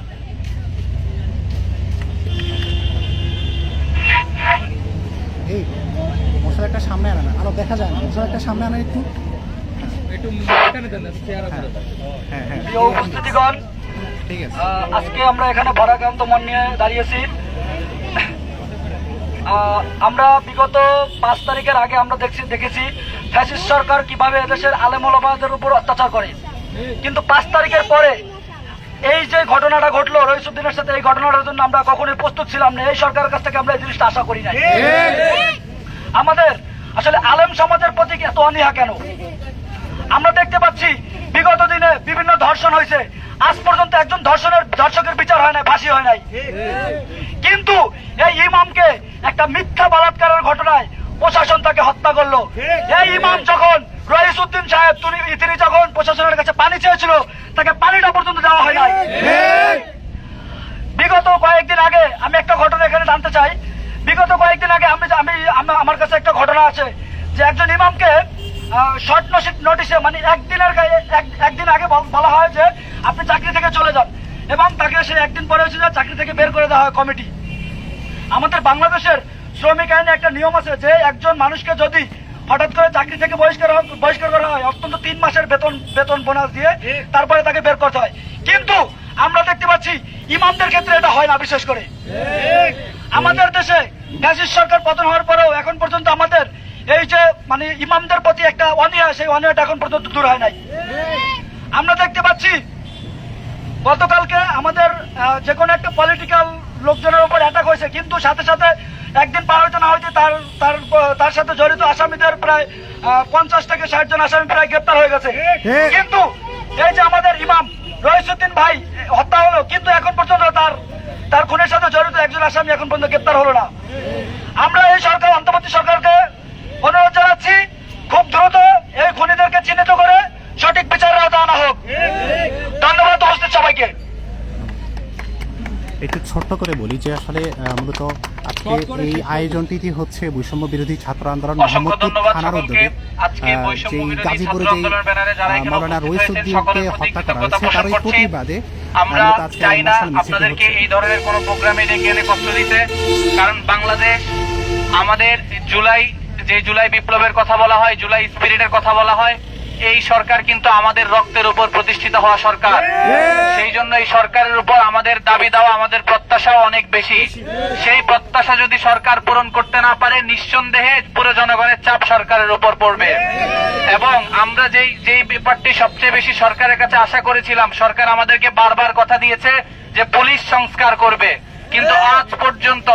C: এই মশলাটা সামনে আনা না, আরো দেখা যায় না, মশলাটা সামনে আনা একটু। হ্যাঁ,
A: প্রিয় উপস্থিতিগণ,
C: ঠিক আছে।
A: আজকে আমরা এখানে ভারাক্রান্ত মন নিয়ে দাঁড়িয়েছি। আমরা বিগত 5 তারিখের আগে আমরা দেখেছি ফ্যাসিস্ট সরকার কিভাবে এদেশের আলেম ওলামাদের উপর অত্যাচার করে, কিন্তু 5 তারিখের পরে এই যে ঘটনাটা ঘটলো রইসুদ্দিনের সাথে, এই ঘটনাটার জন্য আমরা কখনোই প্রস্তুত ছিলাম না। এই সরকারের কাছ থেকে আমরা এই জিনিসটা আশা করি না। আমাদের আসলে আলেম সমাজের প্রতি এত অনীহা কেন? আমরা দেখতে পাচ্ছি বিগত দিনে বিভিন্ন ধর্ষণ হয়েছে, আজ পর্যন্ত একজন ধর্ষকের বিচার হয় নাই, ফাঁসি হয় নাই। কিন্তু এই ইমামকে একটা মিথ্যা বলাৎকারের ঘটনায় প্রশাসন তাকে হত্যা করলো। এই ইমাম যখন রইসুদ্দিন সাহেব তিনি যখন প্রশাসনের কাছে পানি চেয়েছিল তাকে পানিটা পর্যন্ত দেওয়া হয় নাই। বিগত কয়েকদিন আগে আমি একটা ঘটনা এখানে জানতে চাই। বিগত কয়েকদিন আগে আমার কাছে একটা ঘটনা আছে যে একজন ইমামকে শর্ট নোটিশে, মানে একদিন আগে বলা হয় যে আপনি চাকরি থেকে চলে যান, এবং তাকে সে একদিন পরে এসে চাকরি থেকে বের করে দেওয়া হয় কমিটি। আমাদের বাংলাদেশের শ্রমিক আইনে একটা নিয়ম আছে যে একজন মানুষকে যদি হঠাৎ করে চাকরি থেকে বহিষ্কার করা হয় অন্তত 3 মাসের বেতন বোনাস দিয়ে তারপরে তাকে বের করতে হয়। কিন্তু আমরা দেখতে পাচ্ছি ইমামদের ক্ষেত্রে এটা হয় না। বিশেষ করে আমাদের দেশে ফ্যাসিস্ট সরকার পতন হওয়ার পরেও এখন পর্যন্ত আমাদের এই যে মানে ইমামদের প্রতি একটা অনীহা, সেই অনীহাটা এখন পর্যন্ত দূর হয় নাই। আমরা দেখতে পাচ্ছি গতকালকে আমাদের যে কোনো একটা পলিটিক্যাল লোকজনের উপর অ্যাটাক হয়েছে, কিন্তু সাথে সাথে একদিন পার হইতে না হইতে তার সাথে জড়িত আসামিদের প্রায় 50 থেকে 60 জন আসামি প্রায় গ্রেপ্তার হয়ে গেছে। কিন্তু এই যে আমাদের ইমাম রইসুদ্দিন ভাই হত্যা হলো, কিন্তু এখন পর্যন্ত তার খুনের সাথে জড়িত একজন আসামি এখন পর্যন্ত গ্রেপ্তার হলো না। আমরা এই সরকার, অন্তর্বর্তী সরকারকে অনুরোধ জানাচ্ছি খুব দ্রুত এই খুনিদেরকে চিহ্নিত করে সঠিক বিচার আনা হোক। ধন্যবাদ উপস্থিত সবাইকে।
C: একটু ছোট্ট করে বলি যে আসলে মূলত আজকে এই আয়োজনটি হচ্ছে বৈষম্য বিরোধী ছাত্র আন্দোলন মোহাম্মদপুর থানার উদ্যোগে যে গাজীপুরে যে মাওলানা রইসুদ্দিনকে হত্যা করা হয়েছে তার এই প্রতিবাদে
F: আমরা চাই না আপনাদেরকে এই ধরনের কোনো প্রোগ্রামে ডেকে এনে কষ্ট দিতে, কারণ বাংলাদেশ আমাদের জুলাই বিপ্লবের কথা বলা হয়, জুলাই স্পিরিটের কথা বলা হয়, এই সরকার কিন্তু আমাদের রক্তের উপর প্রতিষ্ঠিত হওয়া সরকার। সেই জন্য এই সরকারের উপর আমাদের দাবি দেওয়া, আমাদের প্রত্যাশাও অনেক বেশি। সেই প্রত্যাশা যদি সরকার পূরণ করতে না পারে, নিঃসন্দেহে পুরো জনগণের চাপ সরকারের উপর পড়বে। এবং আমরা যেই ব্যাপারটি সবচেয়ে বেশি সরকারের কাছে আশা করেছিলাম, সরকার আমাদেরকে বারবার কথা দিয়েছে যে পুলিশ সংস্কার করবে, কিন্তু আজ পর্যন্ত,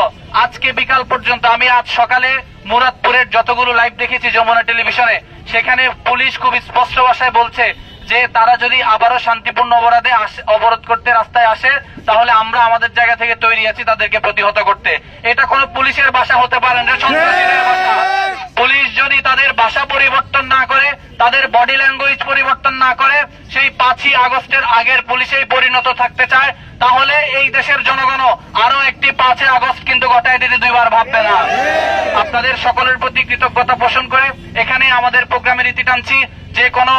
F: আজকে বিকাল পর্যন্ত, আমি আজ সকালে মুরাদপুরের যতগুলো লাইভ দেখেছি যমুনা টেলিভিশনে, সেখানে পুলিশ খুব স্পষ্ট ভাষায় বলছে যে তারা যদি আবারও শান্তিপূর্ণ অবরোধ করতে রাস্তায় আসে, তাহলে আমরা আমাদের জায়গা থেকে তৈরি আছি তাদেরকে প্রতিহত করতে। এটা কোনো পুলিশের ভাষা হতে পারে না, সন্ত্রাসীদের ভাষা। পুলিশ যদি তাদের ভাষা পরিবর্তন না করে, তাদের বডি ল্যাঙ্গুয়েজ পরিবর্তন না করে, সেই 5ই আগস্টের আগের পুলিশেই পরিণত থাকতে চায়, তাহলে এই দেশের জনগণও আরো একটি 5ই আগস্ট কিন্তু গোটায় দিতে দুইবার ভাববে না। আপনাদের সকলের প্রতি কৃতজ্ঞতা পোষণ করে এখানে আমাদের প্রোগ্রামের ইতি টানছি। যে কোনো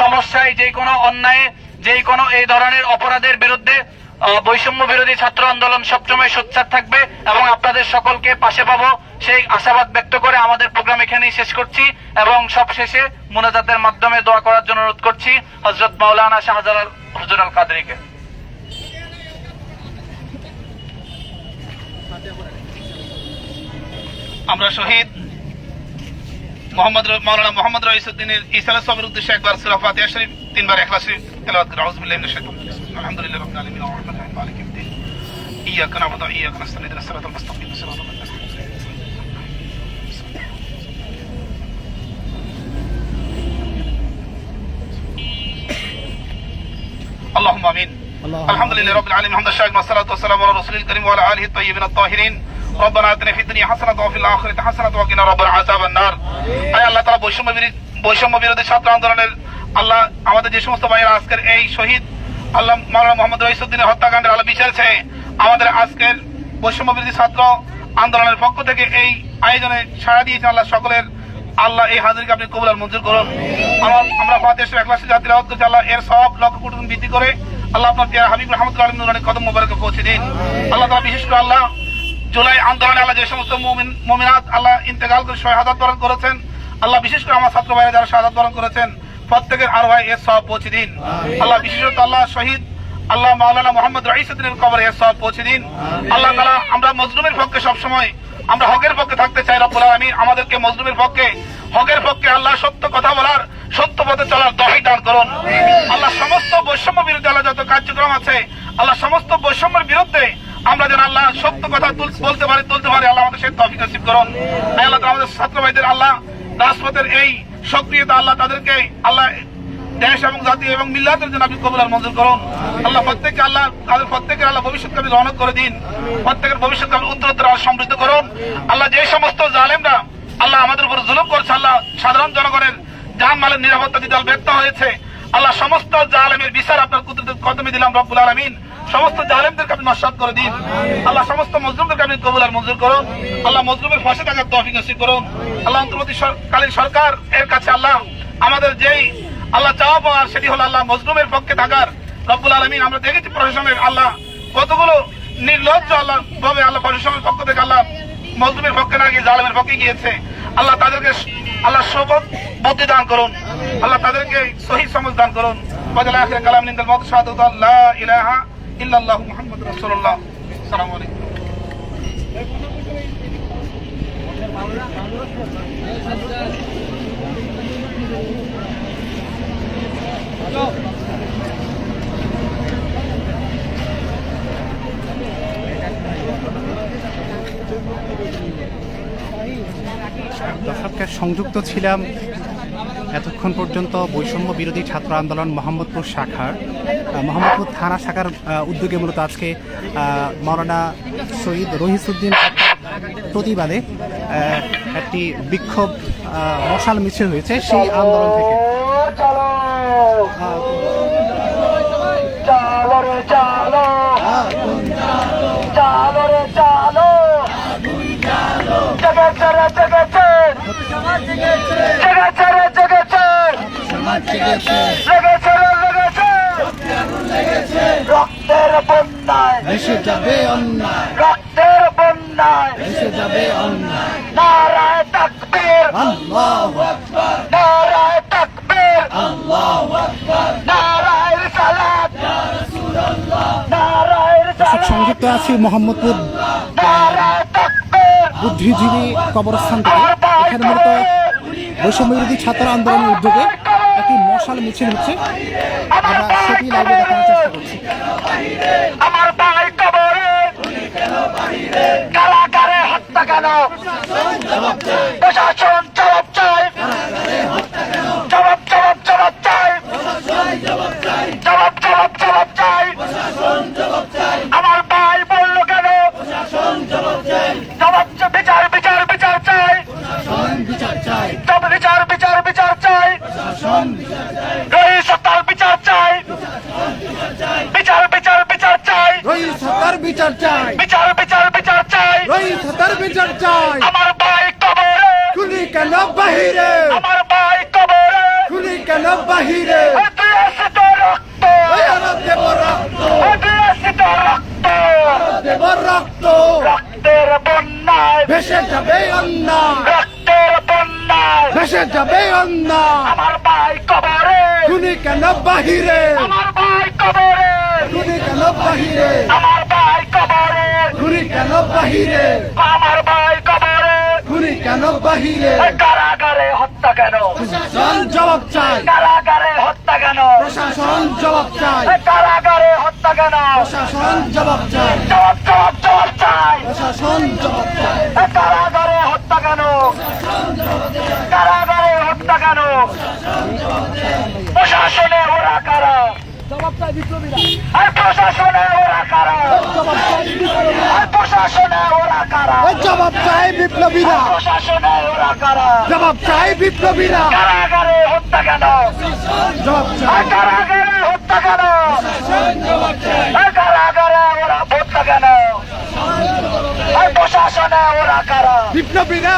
F: সমস্যায়, যে কোনো অন্যায়, যে কোনো এই ধরনের অপরাধের বিরুদ্ধে বৈষম্য বিরোধী ছাত্র আন্দোলন সবসময় সোচ্চার থাকবে এবং আপনাদের সকলকে পাশে পাবো, সেই আশাবাদ ব্যক্ত করে আমাদের প্রোগ্রাম এখানেই শেষ করছি এবং সবশেষে মুনাজাতের মাধ্যমে দোয়া করার জন্য অনুরোধ করছি হযরত মাওলানা শাহজালাল হুজুর আল কাদরীকে।
E: আমরা শহীদ মাওলানা মোহাম্মদ রইসুদ্দিনের ইসালা সবের উদ্দেশ্যে একবার সূরা ফাতিহা শরীফ, 3 বার ইখলাস শরীফ তেলাওয়াত করি। আউযু বিল্লাহি মিনাশ শাইতানির রাজিম। আলহামদুলিল্লাহি রাব্বিল আলামিন ওয়া রাহমাতুল্লাহি ওয়া মালিকিদ দ্বীন। ইয়্যাকা না'বুদু ওয়া ইয়্যাকা নাস্তাঈন ইহদিনাস সিরাতাল মুস্তাকিম সিরাতাল লাযিনা اللهم امين. الحمد لله رب العالمين حمد الشاكر والصلاه والسلام على رسول الكريم وعلى اله الطيبين الطاهرين. ربنا آتنا في الدنيا حسنة وفي الآخرة حسنة وقنا ربنا عذاب النار. আয় আল্লাহ তাআলা বৈষম্য বিরোধী ছাত্র আন্দোলনের আল্লাহ আমাদের যে সমস্ত ভাইয়েরা আজকের এই শহীদ আল্লাহ মাওলানা মোহাম্মদ রইসুদ্দিনের হত্যাকাণ্ডের আল্লাহ বিচারছে, আমাদের আজকের বৈষম্য বিরোধী ছাত্র আন্দোলনের পক্ষ থেকে এই আয়োজনে সাড়া দিয়েছেন আল্লাহ সকলের আল্লাহ এই হাজিরকে আপনি কবুল আর মঞ্জুর করুন। আমরা ফাতিহা শরীফ ইখলাস জাতি তেলাওয়াত করছি। আল্লাহ এর সওয়াব লক্ষ কোটি গুণ বৃদ্ধি করে আল্লাহ আপনার প্রিয় হাবিব রাহমাতুল্লাহ আলাইহি নুরানি কদম মোবারকে পৌঁছে দিন। আল্লাহ তাআলা বিশেষ করে আল্লাহ জুলাই আন্দোলনে আল্লাহ যে সমস্ত মুমিনাত আল্লাহ ইন্তেকাল করে শাহাদাত বরণ করেছেন, আল্লাহ বিশেষ করে আমার ছাত্র ভাইরা যারা শাহাদাত বরণ করেছেন, প্রত্যেকের আরওয়াহে এর সওয়াব পৌঁছে দিন। আল্লাহ বিশেষত আল্লাহ শহীদ আল্লাহ মাওলানা মোহাম্মদ রইসুদ্দিনের কবরে এর সওয়াব পৌঁছে দিন। আল্লাহ তাআলা আমরা মজলুমের পক্ষে সব সময় আমরা হকের পক্ষে থাকতে চাই। রব্বুল আলামিন আমাদেরকে মজলুমের পক্ষে, হকের পক্ষে আল্লাহ সত্য কথা বলার, সত্য পথে চলার তৌফিক দান করুন। আল্লাহ সমস্ত বৈষম্য বিরোধী আল্লাহ যত কার্যক্রম আছে, আল্লাহ সমস্ত বৈষম্যের বিরুদ্ধে আমরা যেন আল্লাহ সত্য কথা তুলতে পারি আল্লাহ আমাদের সেই তৌফিক নসিব করুন। আল্লাহ আমাদের ছাত্র ভাইদের আল্লাহ রাজপথের এই সক্রিয়তা আল্লাহ তাদেরকে আল্লাহ দেশ এবং জাতি এবং মিল্লাতের জন্য আপনি কবুল আর মঞ্জুর করুন। আল্লাহ প্রত্যেককে আল্লাহ তাদের প্রত্যেকের আল্লাহ ভবিষ্যৎকে আপনি রহমত করে দিন, প্রত্যেকের ভবিষ্যৎকে আপনি উত্তরোত্তর আরো সমৃদ্ধ করুন। আল্লাহ যে সমস্ত জালেমরা আল্লাহ আমাদের উপর জুলুম করছে, আল্লাহ সাধারণ জনগণের জান মালের নিরাপত্তা দিতে ব্যর্থ হয়েছে, আল্লাহ সমস্ত জালেমের বিচার আপনার কুদরতের কদমে দিলাম রব্বুল আলামিন। সমস্ত জালেমদেরকে আপনি নস্যাৎ করে দিন। আল্লাহ সমস্ত মজলুমদেরকে আপনি কবুল আর মঞ্জুর করুন। আল্লাহ মজলুমের ফাঁসে থাকার তৌফিক নসিব করুন। আল্লাহ অন্তর্বর্তীকালীন সরকার এর কাছে আল্লাহ আমাদের যেই আল্লাহ চাওয়া পাওয়ার সেটি হলো আল্লাহ মজলুমের পক্ষে থাকার। রব্বুল আলামিন আমরা দেখেছি প্রশাসনের আল্লাহ কতগুলো নির্লজ্জ আল্লাহ ভাবে আল্লাহ প্রশাসনের পক্ষ থেকে আল্লাহ মজলুমের পক্ষে না গিয়ে জালেমের পক্ষে গিয়েছে। আল্লাহ তাদেরকে আল্লাহ সবক বুদ্ধি দান করুন, আল্লাহ তাদেরকে সহি সমঝ দান করুন। ওয়াজাল আখির কালাম নিন্দাল মত শাহাদাতু লা ইলাহা ইল্লাল্লাহু মুহাম্মাদুর রাসূলুল্লাহ। আসসালামু আলাইকুম।
C: দর্শককে সংযুক্ত ছিলাম এতক্ষণ পর্যন্ত বৈষম্য বিরোধী ছাত্র আন্দোলন মোহাম্মদপুর মোহাম্মদপুর থানা শাখার উদ্যোগে মূলত আজকে মাওলানা শহীদ রইসুদ্দিন প্রতিবাদে একটি বিক্ষোভ মশাল মিছিল হয়েছে সেই আন্দোলন থেকে।
A: জেগেছে রে জেগেছে, লেগেছে, রক্তের বন্যায়,
C: ভেসে যাবে অন্যায়,
A: রক্তের বন্যায়,
C: ভেসে যাবে অন্যায়।
A: নারায় তাকবীর,
C: আল্লাহু আকবার,
A: নারায় তাকবীর,
C: আল্লাহু আকবার।
A: নারায় রিসালাত, নারায়
C: দর্শক,
A: রিসালাত,
C: সংযুক্ত আছি মোহাম্মদপুর
A: নারায় তাকবীর।
C: বুদ্ধিজীবী কবরস্থান থেকে। এখানে মূলত বৈষম্য বিরোধী ছাত্র আন্দোলনের উদ্যোগে একটি মশাল মিছিল হচ্ছে, আমরা সেটি লাইভে দেখানোর চেষ্টা করছি।
A: আমার ভাই কবরে, কারাগারে হত্যা কেন? প্রশাসন জবাব চাই, জবাব জবাব জবাব চাই, জবাব জবাব জবাব চাই। আমার ভাই বললো কেন? জবাব বিচার বিচার বিচার চাই,
C: বিচার চাই,
A: তবে বিচার বিচার বিচার চাই, রইস হত্যার বিচার চাই, বিচার বিচার বিচার চাই,
C: রইস হত্যার বিচার চাই,
A: বিচার বিচার বিচার চাই।
C: রইস হত্যার বিচার চাই।
A: আমার ভাই কবরে,
C: খুনি কেন বাহিরে,
A: আমার ভাই কবরে,
C: খুনি কেন বাহিরে,
A: ঐতিহাসিক রক্ত,
C: ওই আমরা দেব রক্ত,
A: ঐতিহাসিক রক্ত,
C: দেব রক্ত,
A: রক্তের বন্যায়,
C: ভেসে যাবে অন্যায়,
A: রক্তের বন্যায়,
C: ভেসে যাবে অন্যায়।
A: আমার ভাই কবরে,
C: খুনি কেন বাহিরে,
A: আমার ভাই কবরে,
C: খুনি কেন বাহিরে,
A: আমার ভাই কবরে,
C: খুনি কেন বাহিরে,
A: আমার ভাই কবরে,
C: খুনি কেন বাহিরে।
A: কারাগারে হত্যা কেন?
C: প্রশাসন জবাব চাই,
A: কারাগারে হত্যা কেন?
C: প্রশাসন জবাব চাই,
A: কারাগারে হত্যা কেন?
C: প্রশাসন জবাব চাই,
A: জবাব জবাব জবাব চাই।
C: প্রশাসন জবাব চাই।
A: কারাগারে হত্যা কেন? কারাগারে হত্যা কেন? প্রশাসনে ওরা কারা? আর প্রশাসনে ওরা কারা? আর প্রশাসনে ওরা কারা?
C: ওই জবাব চাই বিপ্লবীরা,
A: প্রশাসনে ওরা কারা?
C: জবাব চাই বিপ্লবীরা,
A: কারাগারে হত্যা কেন?
C: জবাব
A: আর
C: চাই,
A: কারাগারে হত্যা কেন? আর কারাগারে ওরা হত্যা কেন? আর প্রশাসনে ওরা কারা?
C: বিপ্লবীরা,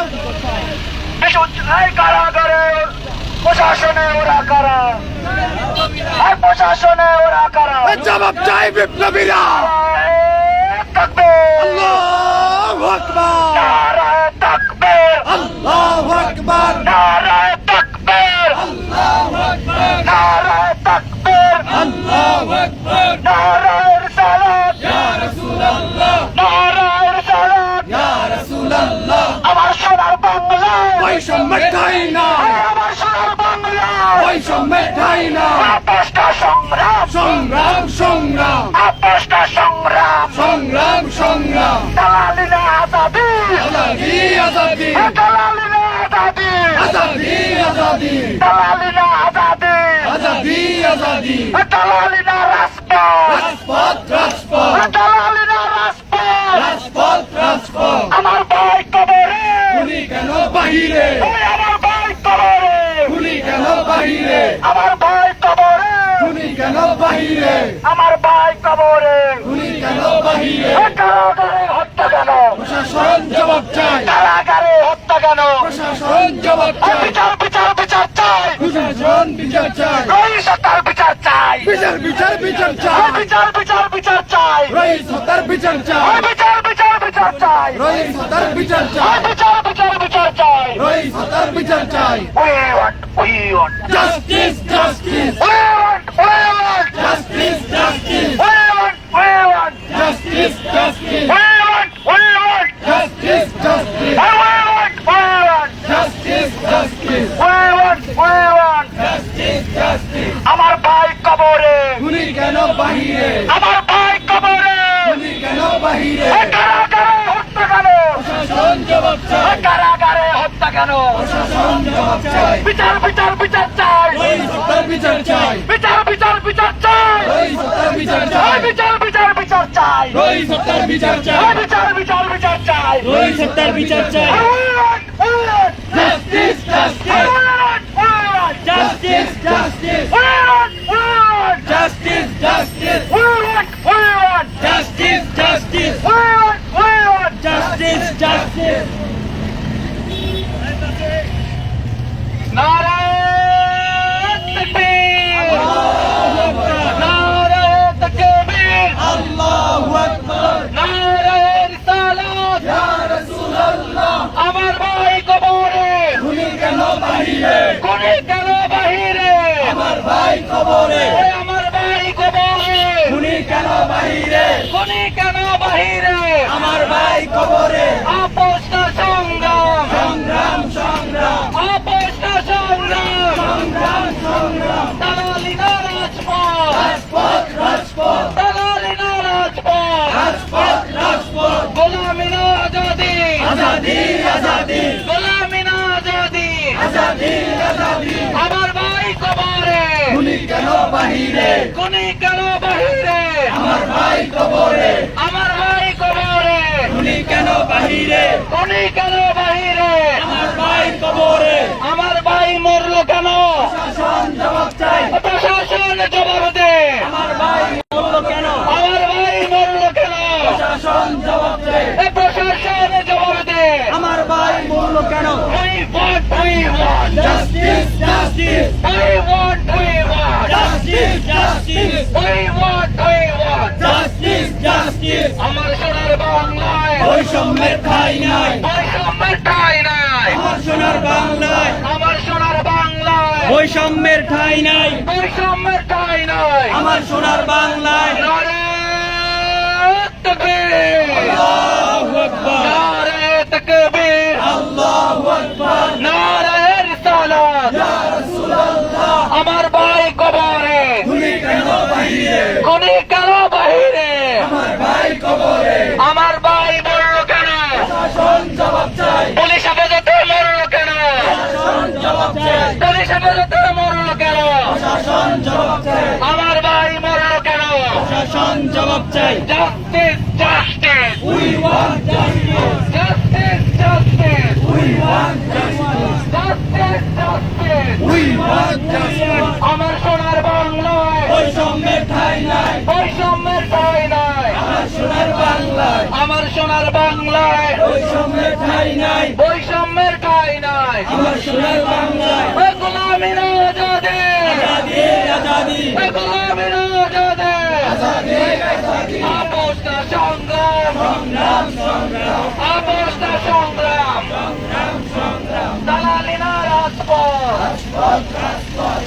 A: এই কারাগারে প্রশাসনে ওরা কারা? আর প্রশাসনে ওরা কারা?
C: ওই জবাব চাই বিপ্লবীরা।
A: তাকবীর,
C: আল্লাহু আকবার,
A: নারায়ে তাকবীর,
C: আল্লাহু আকবার,
A: নারায়ে তাকবীর, নারায়ে তাকবীর, নারায়ে রিসালাত, নারায়ে রিসালাত।
C: ইয়া রাসূলুল্লাহ।
A: আমার সোনার বাংলা,
C: বৈষম্য ঠাই না,
A: আমার সোনার বাংলা,
C: বৈষম্য ঠাই না,
A: আপোষটা সংগ্রাম,
C: সংগ্রাম সংগ্রাম,
A: আপোষটা সংগ্রাম,
C: সংগ্রাম সংগ্রাম।
A: দালালি না আজাদি,
C: আজাদি আজাদি,
A: দালালি না আজাদি,
C: আজাদি আজাদি,
A: দালালি না আজাদি,
C: আজাদি আজাদি।
A: দালালি না রাজপথ,
C: রাজপথ রাজপথ,
A: দালালি না রাজপথ।
C: রাজপথ রাজপথ।
A: আমার ভাই কবরে,
C: খুনি কেন বাহিরে,
A: ওই আমার ভাই কবরে,
C: খুনি কেন বাহিরে,
A: আমার ভাই কবরে,
C: খুনি কেন বাহিরে,
A: আমার ভাই কবরে।
C: খুনি কেন বাহিরে।
A: কারাগারে হত্যা কেন?
C: প্রশাসন জবাব চাই,
A: কারাগারে হত্যা কেন?
C: প্রশাসন জবাব চাই,
A: বিচার বিচার বিচার চাই,
C: প্রশাসন বিচার চাই,
A: রইস হত্যার বিচার চাই,
C: বিচার বিচার বিচার চাই,
A: বিচার বিচার বিচার চাই,
C: রইস হত্যার বিচার চাই,
A: বিচার বিচার বিচার চাই,
C: রইস হত্যার বিচার চাই,
A: বিচার বিচার বিচার চাই।
C: রইস হত্যার বিচার চাই।
A: We want
C: justice justice,
A: we want
C: justice justice,
A: we want
C: justice justice,
A: we want
C: justice justice, justice justice, justice justice.
A: আমার ভাই কবরে,
C: খুনি কেন বাহিরে,
A: আমার ভাই কবরে,
C: খুনি কেন বাহিরে।
A: কারাগারে হত্যা কেন?
C: প্রশাসন জবাব চাই,
A: কারাগারে হত্যা কেন?
C: প্রশাসন জবাব চাই,
A: বিচার বিচার বিচার চাই,
C: রইস হত্যার বিচার চাই,
A: বিচার বিচার বিচার চাই,
C: রইস হত্যার বিচার চাই,
A: বিচার বিচার বিচার চাই,
C: রইস হত্যার বিচার চাই,
A: বিচার বিচার বিচার চাই,
C: রইস হত্যার বিচার চাই। Justice justice, justice justice, justice justice, justice justice, justice justice.
F: খুনি কেন বাহিরে
B: আমার ভাই কবরে
F: আপোষ না সংগ্রাম
B: সংগ্রাম সংগ্রাম
F: আপোষ না সংগ্রাম
B: সংগ্রাম সংগ্রাম
F: দালালি না রাজপথ
B: রাজপথ রাজপথ
F: দালালি না রাজপথ
B: রাজপথ রাজপথ
F: গোলামি না আজাদি
B: আজাদি আজাদি
F: গোলামি না আজাদি
B: আজাদি আজাদি
F: আমার ভাই কবরে
B: খুনি কেন বাহিরে
F: খুনি কেন বাহিরে
B: আমার ভাই কবরে
F: আমার ভাই কবরে
B: খুনি কেন বাহিরে
F: খুনি কেন বাহিরে
B: আমার ভাই কবরে
F: আমার ভাই মরলো কেন
B: শাসন জবাব চাই
F: প্রশাসন জবাব দে
B: আমার ভাই মরলো কেন
F: আমার ভাই মরলো কেন
B: শাসন জবাব চাই
F: এ প্রশাসন জবাব দে
B: আমার ভাই মরলো কেন
F: We want
B: justice justice
F: we want
B: justice justice justice justice
F: আমার সোনার বাংলায়
B: বৈষম্যের ঠাঁই নাই
F: বৈষম্যের ঠাঁই নাই
B: আমার সোনার বাংলায়
F: আমার সোনার বাংলায়
B: বৈষম্যের ঠাঁই নাই
F: বৈষম্যের ঠাঁই নাই
B: আমার সোনার বাংলায়
F: নারে তাকবীর
B: আল্লাহু আকবার
F: নারে তাকবীর
B: আল্লাহু আকবার
F: নারে রিসালাত
B: ইয়া রাসূলুল্লাহ
F: আমার ভাই কবরে
B: খুনি কেন বাহিরে
F: খুনি কেন বাহিরে
B: আমার ভাই কবরে
F: আমার ভাই মরল কেন
B: শাসন জবাব চাই
F: পুলিশ হেফাজতে মরল কেন
B: শাসন জবাব চাই
F: পুলিশ হেফাজতে মরল কেন
B: শাসন জবাব চাই
F: আমার ভাই মরল কেন
B: শাসন জবাব চাই
F: justice justice
B: we want justice
F: justice justice
B: we want justice
F: justice justice
B: we want justice
F: আমার সোনার বাংলায়
B: বৈষম্যের ঠাঁই নাই
F: বৈষম্যের ঠাঁই নাই
B: আমার সোনার বাংলায়
F: আমার সোনার বাংলায়
B: বৈষম্যের ঠাঁই নাই
F: বৈষম্যের ঠাঁই নাই
B: আমার সোনার বাংলায়
F: এ গোলামি না আজাদি
B: আজাদি আজাদি
F: এ গোলামি না আজাদি
B: আজাদি আজাদি
F: আপোষ না সংগ্রাম
B: সংগ্রাম সংগ্রাম
F: আপোষ না সংগ্রাম
B: সংগ্রাম সংগ্রাম
F: দালালি না রাজপথ
B: রাজপথ রাজপথ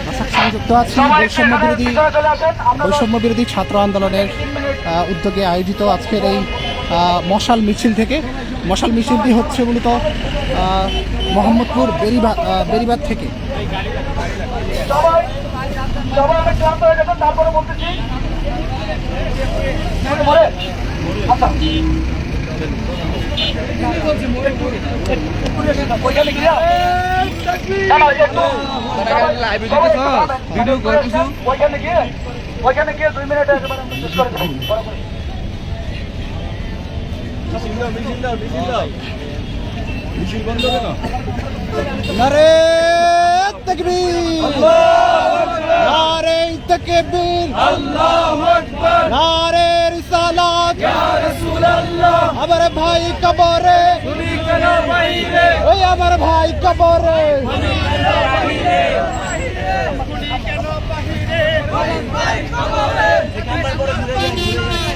C: দর্শক সংযুক্ত আছি বৈষম্য বিরোধী ছাত্র আন্দোলনের উদ্যোগে আয়োজিত আজকের এই মশাল মিছিল থেকে মশাল মিছিলটি হচ্ছে মূলত মোহাম্মদপুর বেরিবাদ থেকে।
A: সবাই অনেক ক্লান্ত হয়ে গেছেন, তারপরে বলতেছি বলে আচ্ছা ওইখানে গিয়ে ওইখানে গিয়ে 2 মিনিট একেবারে আমরা শেষ করে দেবো।
C: নারে তাকবীর নারে তাকবীর
B: আল্লাহু আকবার
C: নারে রিসালাত
B: ইয়া রাসূলুল্লাহ
C: আমার ভাই কবরে
B: খুনি কেন বাহিরে
C: ওই আমার ভাই কবরে
B: খুনি কেন বাহিরে খুনি কেন বাহিরে আমার ভাই কবরে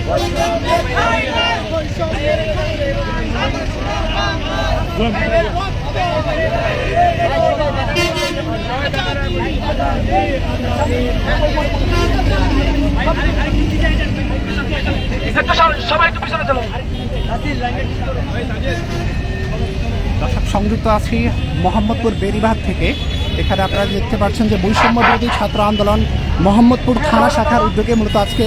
B: বৈষম্যের ঠাঁই নাই বৈষম্যের ঠাঁই নাই আমার সোনার
A: সবাই একটু পিছনে চলো।
C: দর্শক সংযুক্ত আছি মোহাম্মদপুর বেরিবাদ থেকে। এখানে আপনারা দেখতে পাচ্ছেন যে বৈষম্য বিরোধী ছাত্র আন্দোলন মোহাম্মদপুর থানা শাখার উদ্যোগে মূলত আজকে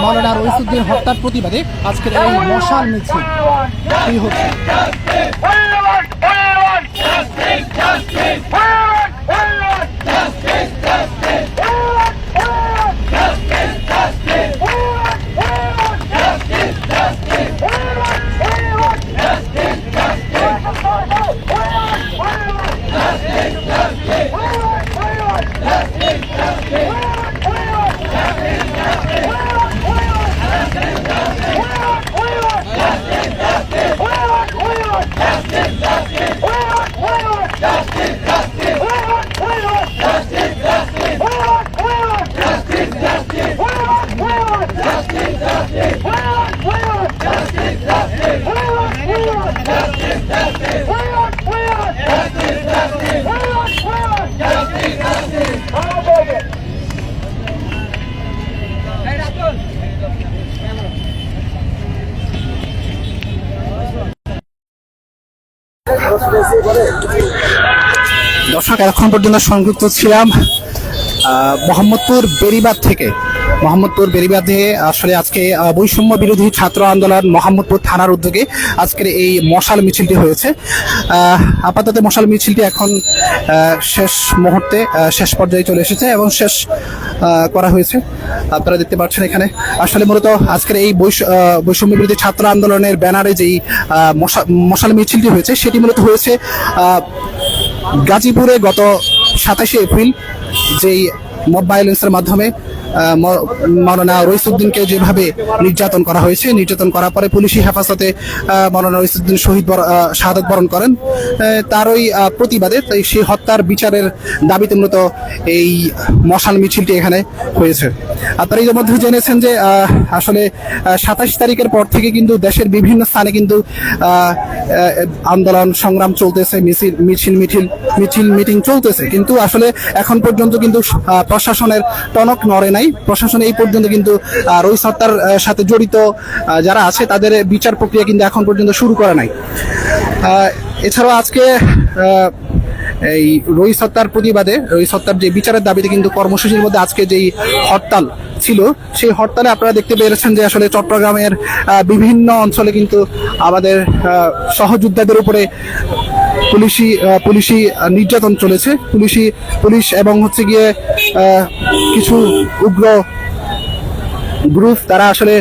C: মাওলানা রইসুদ্দিন হত্যার প্রতিবাদে আজকের এই মশাল মিছিল এই হচ্ছে।
B: Justice!
C: দর্শক, এখন পর্যন্ত সংযুক্ত ছিলাম মোহাম্মদপুর বেড়িবাঁধ থেকে। মোহাম্মদপুর বেড়িবাঁধে আসলে আজকে বৈষম্য বিরোধী ছাত্র আন্দোলন মোহাম্মদপুর থানার উদ্যোগে আজকের এই মশাল মিছিলটি হয়েছে। আপাতত মশাল মিছিলটি এখন শেষ মুহূর্তে শেষ পর্যায়ে চলে এসেছে এবং শেষ করা হয়েছে। আপনারা দেখতে পাচ্ছেন এখানে আসলে মূলত আজকের এই বৈষম্য বিরোধী ছাত্র আন্দোলনের ব্যানারে যেই মশাল মিছিলটি হয়েছে সেটি মূলত হয়েছে গাজীপুরে গত 27শে এপ্রিল যেই মব ভায়োলেন্সের মাধ্যমে মাওলানা রইসউদ্দিনকে যেভাবে নির্যাতন করা হয়েছে, নির্যাতন করার পরে পুলিশি হেফাজতে মাওলানা রইসউদ্দিন শাহাদত বরণ করেন, তারই প্রতিবাদে সেই হত্যার বিচারের দাবিতে মূলত এই মশাল মিছিলটি এখানে হয়েছে। আপনারা ইতিমধ্যে জেনেছেন যে আসলে 27 তারিখের পর থেকে কিন্তু দেশের বিভিন্ন স্থানে কিন্তু আন্দোলন সংগ্রাম চলতেছে, মিটিং চলতেছে, কিন্তু আসলে এখন পর্যন্ত কিন্তু প্রশাসনের টনক নড়ে নাই। প্রশাসন এই পর্যন্ত কিন্তু রইস হত্যার সাথে জড়িত যারা আছে তাদের বিচার প্রক্রিয়া কিন্তু এখন পর্যন্ত শুরু করে নাই। এছাড়াও আজকে এই রইস হত্যার প্রতিবাদে, রইস হত্যার যে বিচারের দাবিতে কিন্তু কর্মসূচির মধ্যে আজকে যেই হরতাল ছিল, সেই হরতালে আপনারা দেখতে পেরেছেন যে আসলে চট্টগ্রামের বিভিন্ন অঞ্চলে কিন্তু আমাদের সহযোদ্ধাদের উপরে পুলিশি নির্যাতন চলেছে। পুলিশ এবং হচ্ছে গিয়ে কিছু উগ্র গ্রুপ তারা আসলে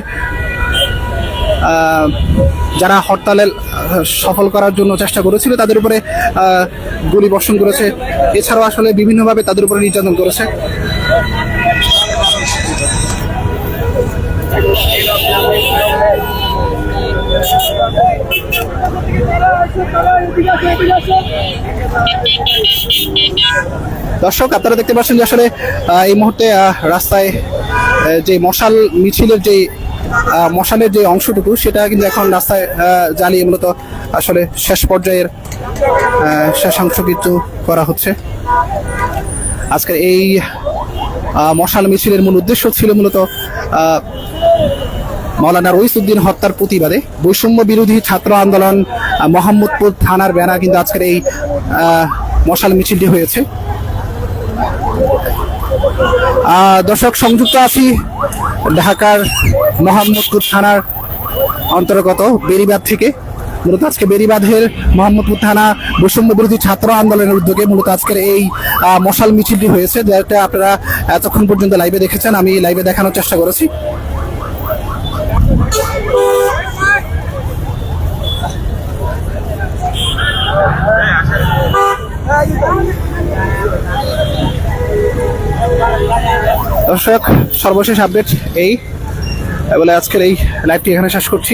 C: যারা হরতালে সফল করার জন্য চেষ্টা করেছিল তাদের উপরে গুলি বর্ষণ করেছে। এছাড়াও আসলে বিভিন্নভাবে তাদের উপরে নির্যাতন করেছে। দর্শক, আপনারা দেখতে পাচ্ছেন যে আসলে এই মুহূর্তে রাস্তায় যে মশালের যে অংশটুকু সেটা কিন্তু এখন রাস্তায় জ্বালিয়ে মূলত আসলে শেষ পর্যায়ের শেষাংশ কিন্তু করা হচ্ছে। আজকের এই মশাল মিছিলের মূল উদ্দেশ্য ছিল মূলত মাওলানা রইসউদ্দিন হত্যার প্রতিবাদে বৈষম্য বিরোধী ছাত্র আন্দোলন মোহাম্মদপুর থানার ব্যানার কিন্তু আজকের এই মশাল মিছিলটি হয়েছে। দর্শক, সংযুক্ত আছি ঢাকার মোহাম্মদপুর থানার অন্তর্গত বেড়িবাঁধ থেকে। মূলত আজকে বেড়িবাঁধের মোহাম্মদপুর থানা বৈষম্য বিরোধী ছাত্র আন্দোলনের উদ্যোগে মূলত আজকের এই মশাল মিছিলটি হয়েছে, যেটা আপনারা এতক্ষণ পর্যন্ত লাইভে দেখেছেন। আমি লাইভে দেখানোর চেষ্টা করেছি। দর্শক, সর্বশেষ আপডেট এই বলে আজকের এই লাইভটি এখানে শেষ করছি।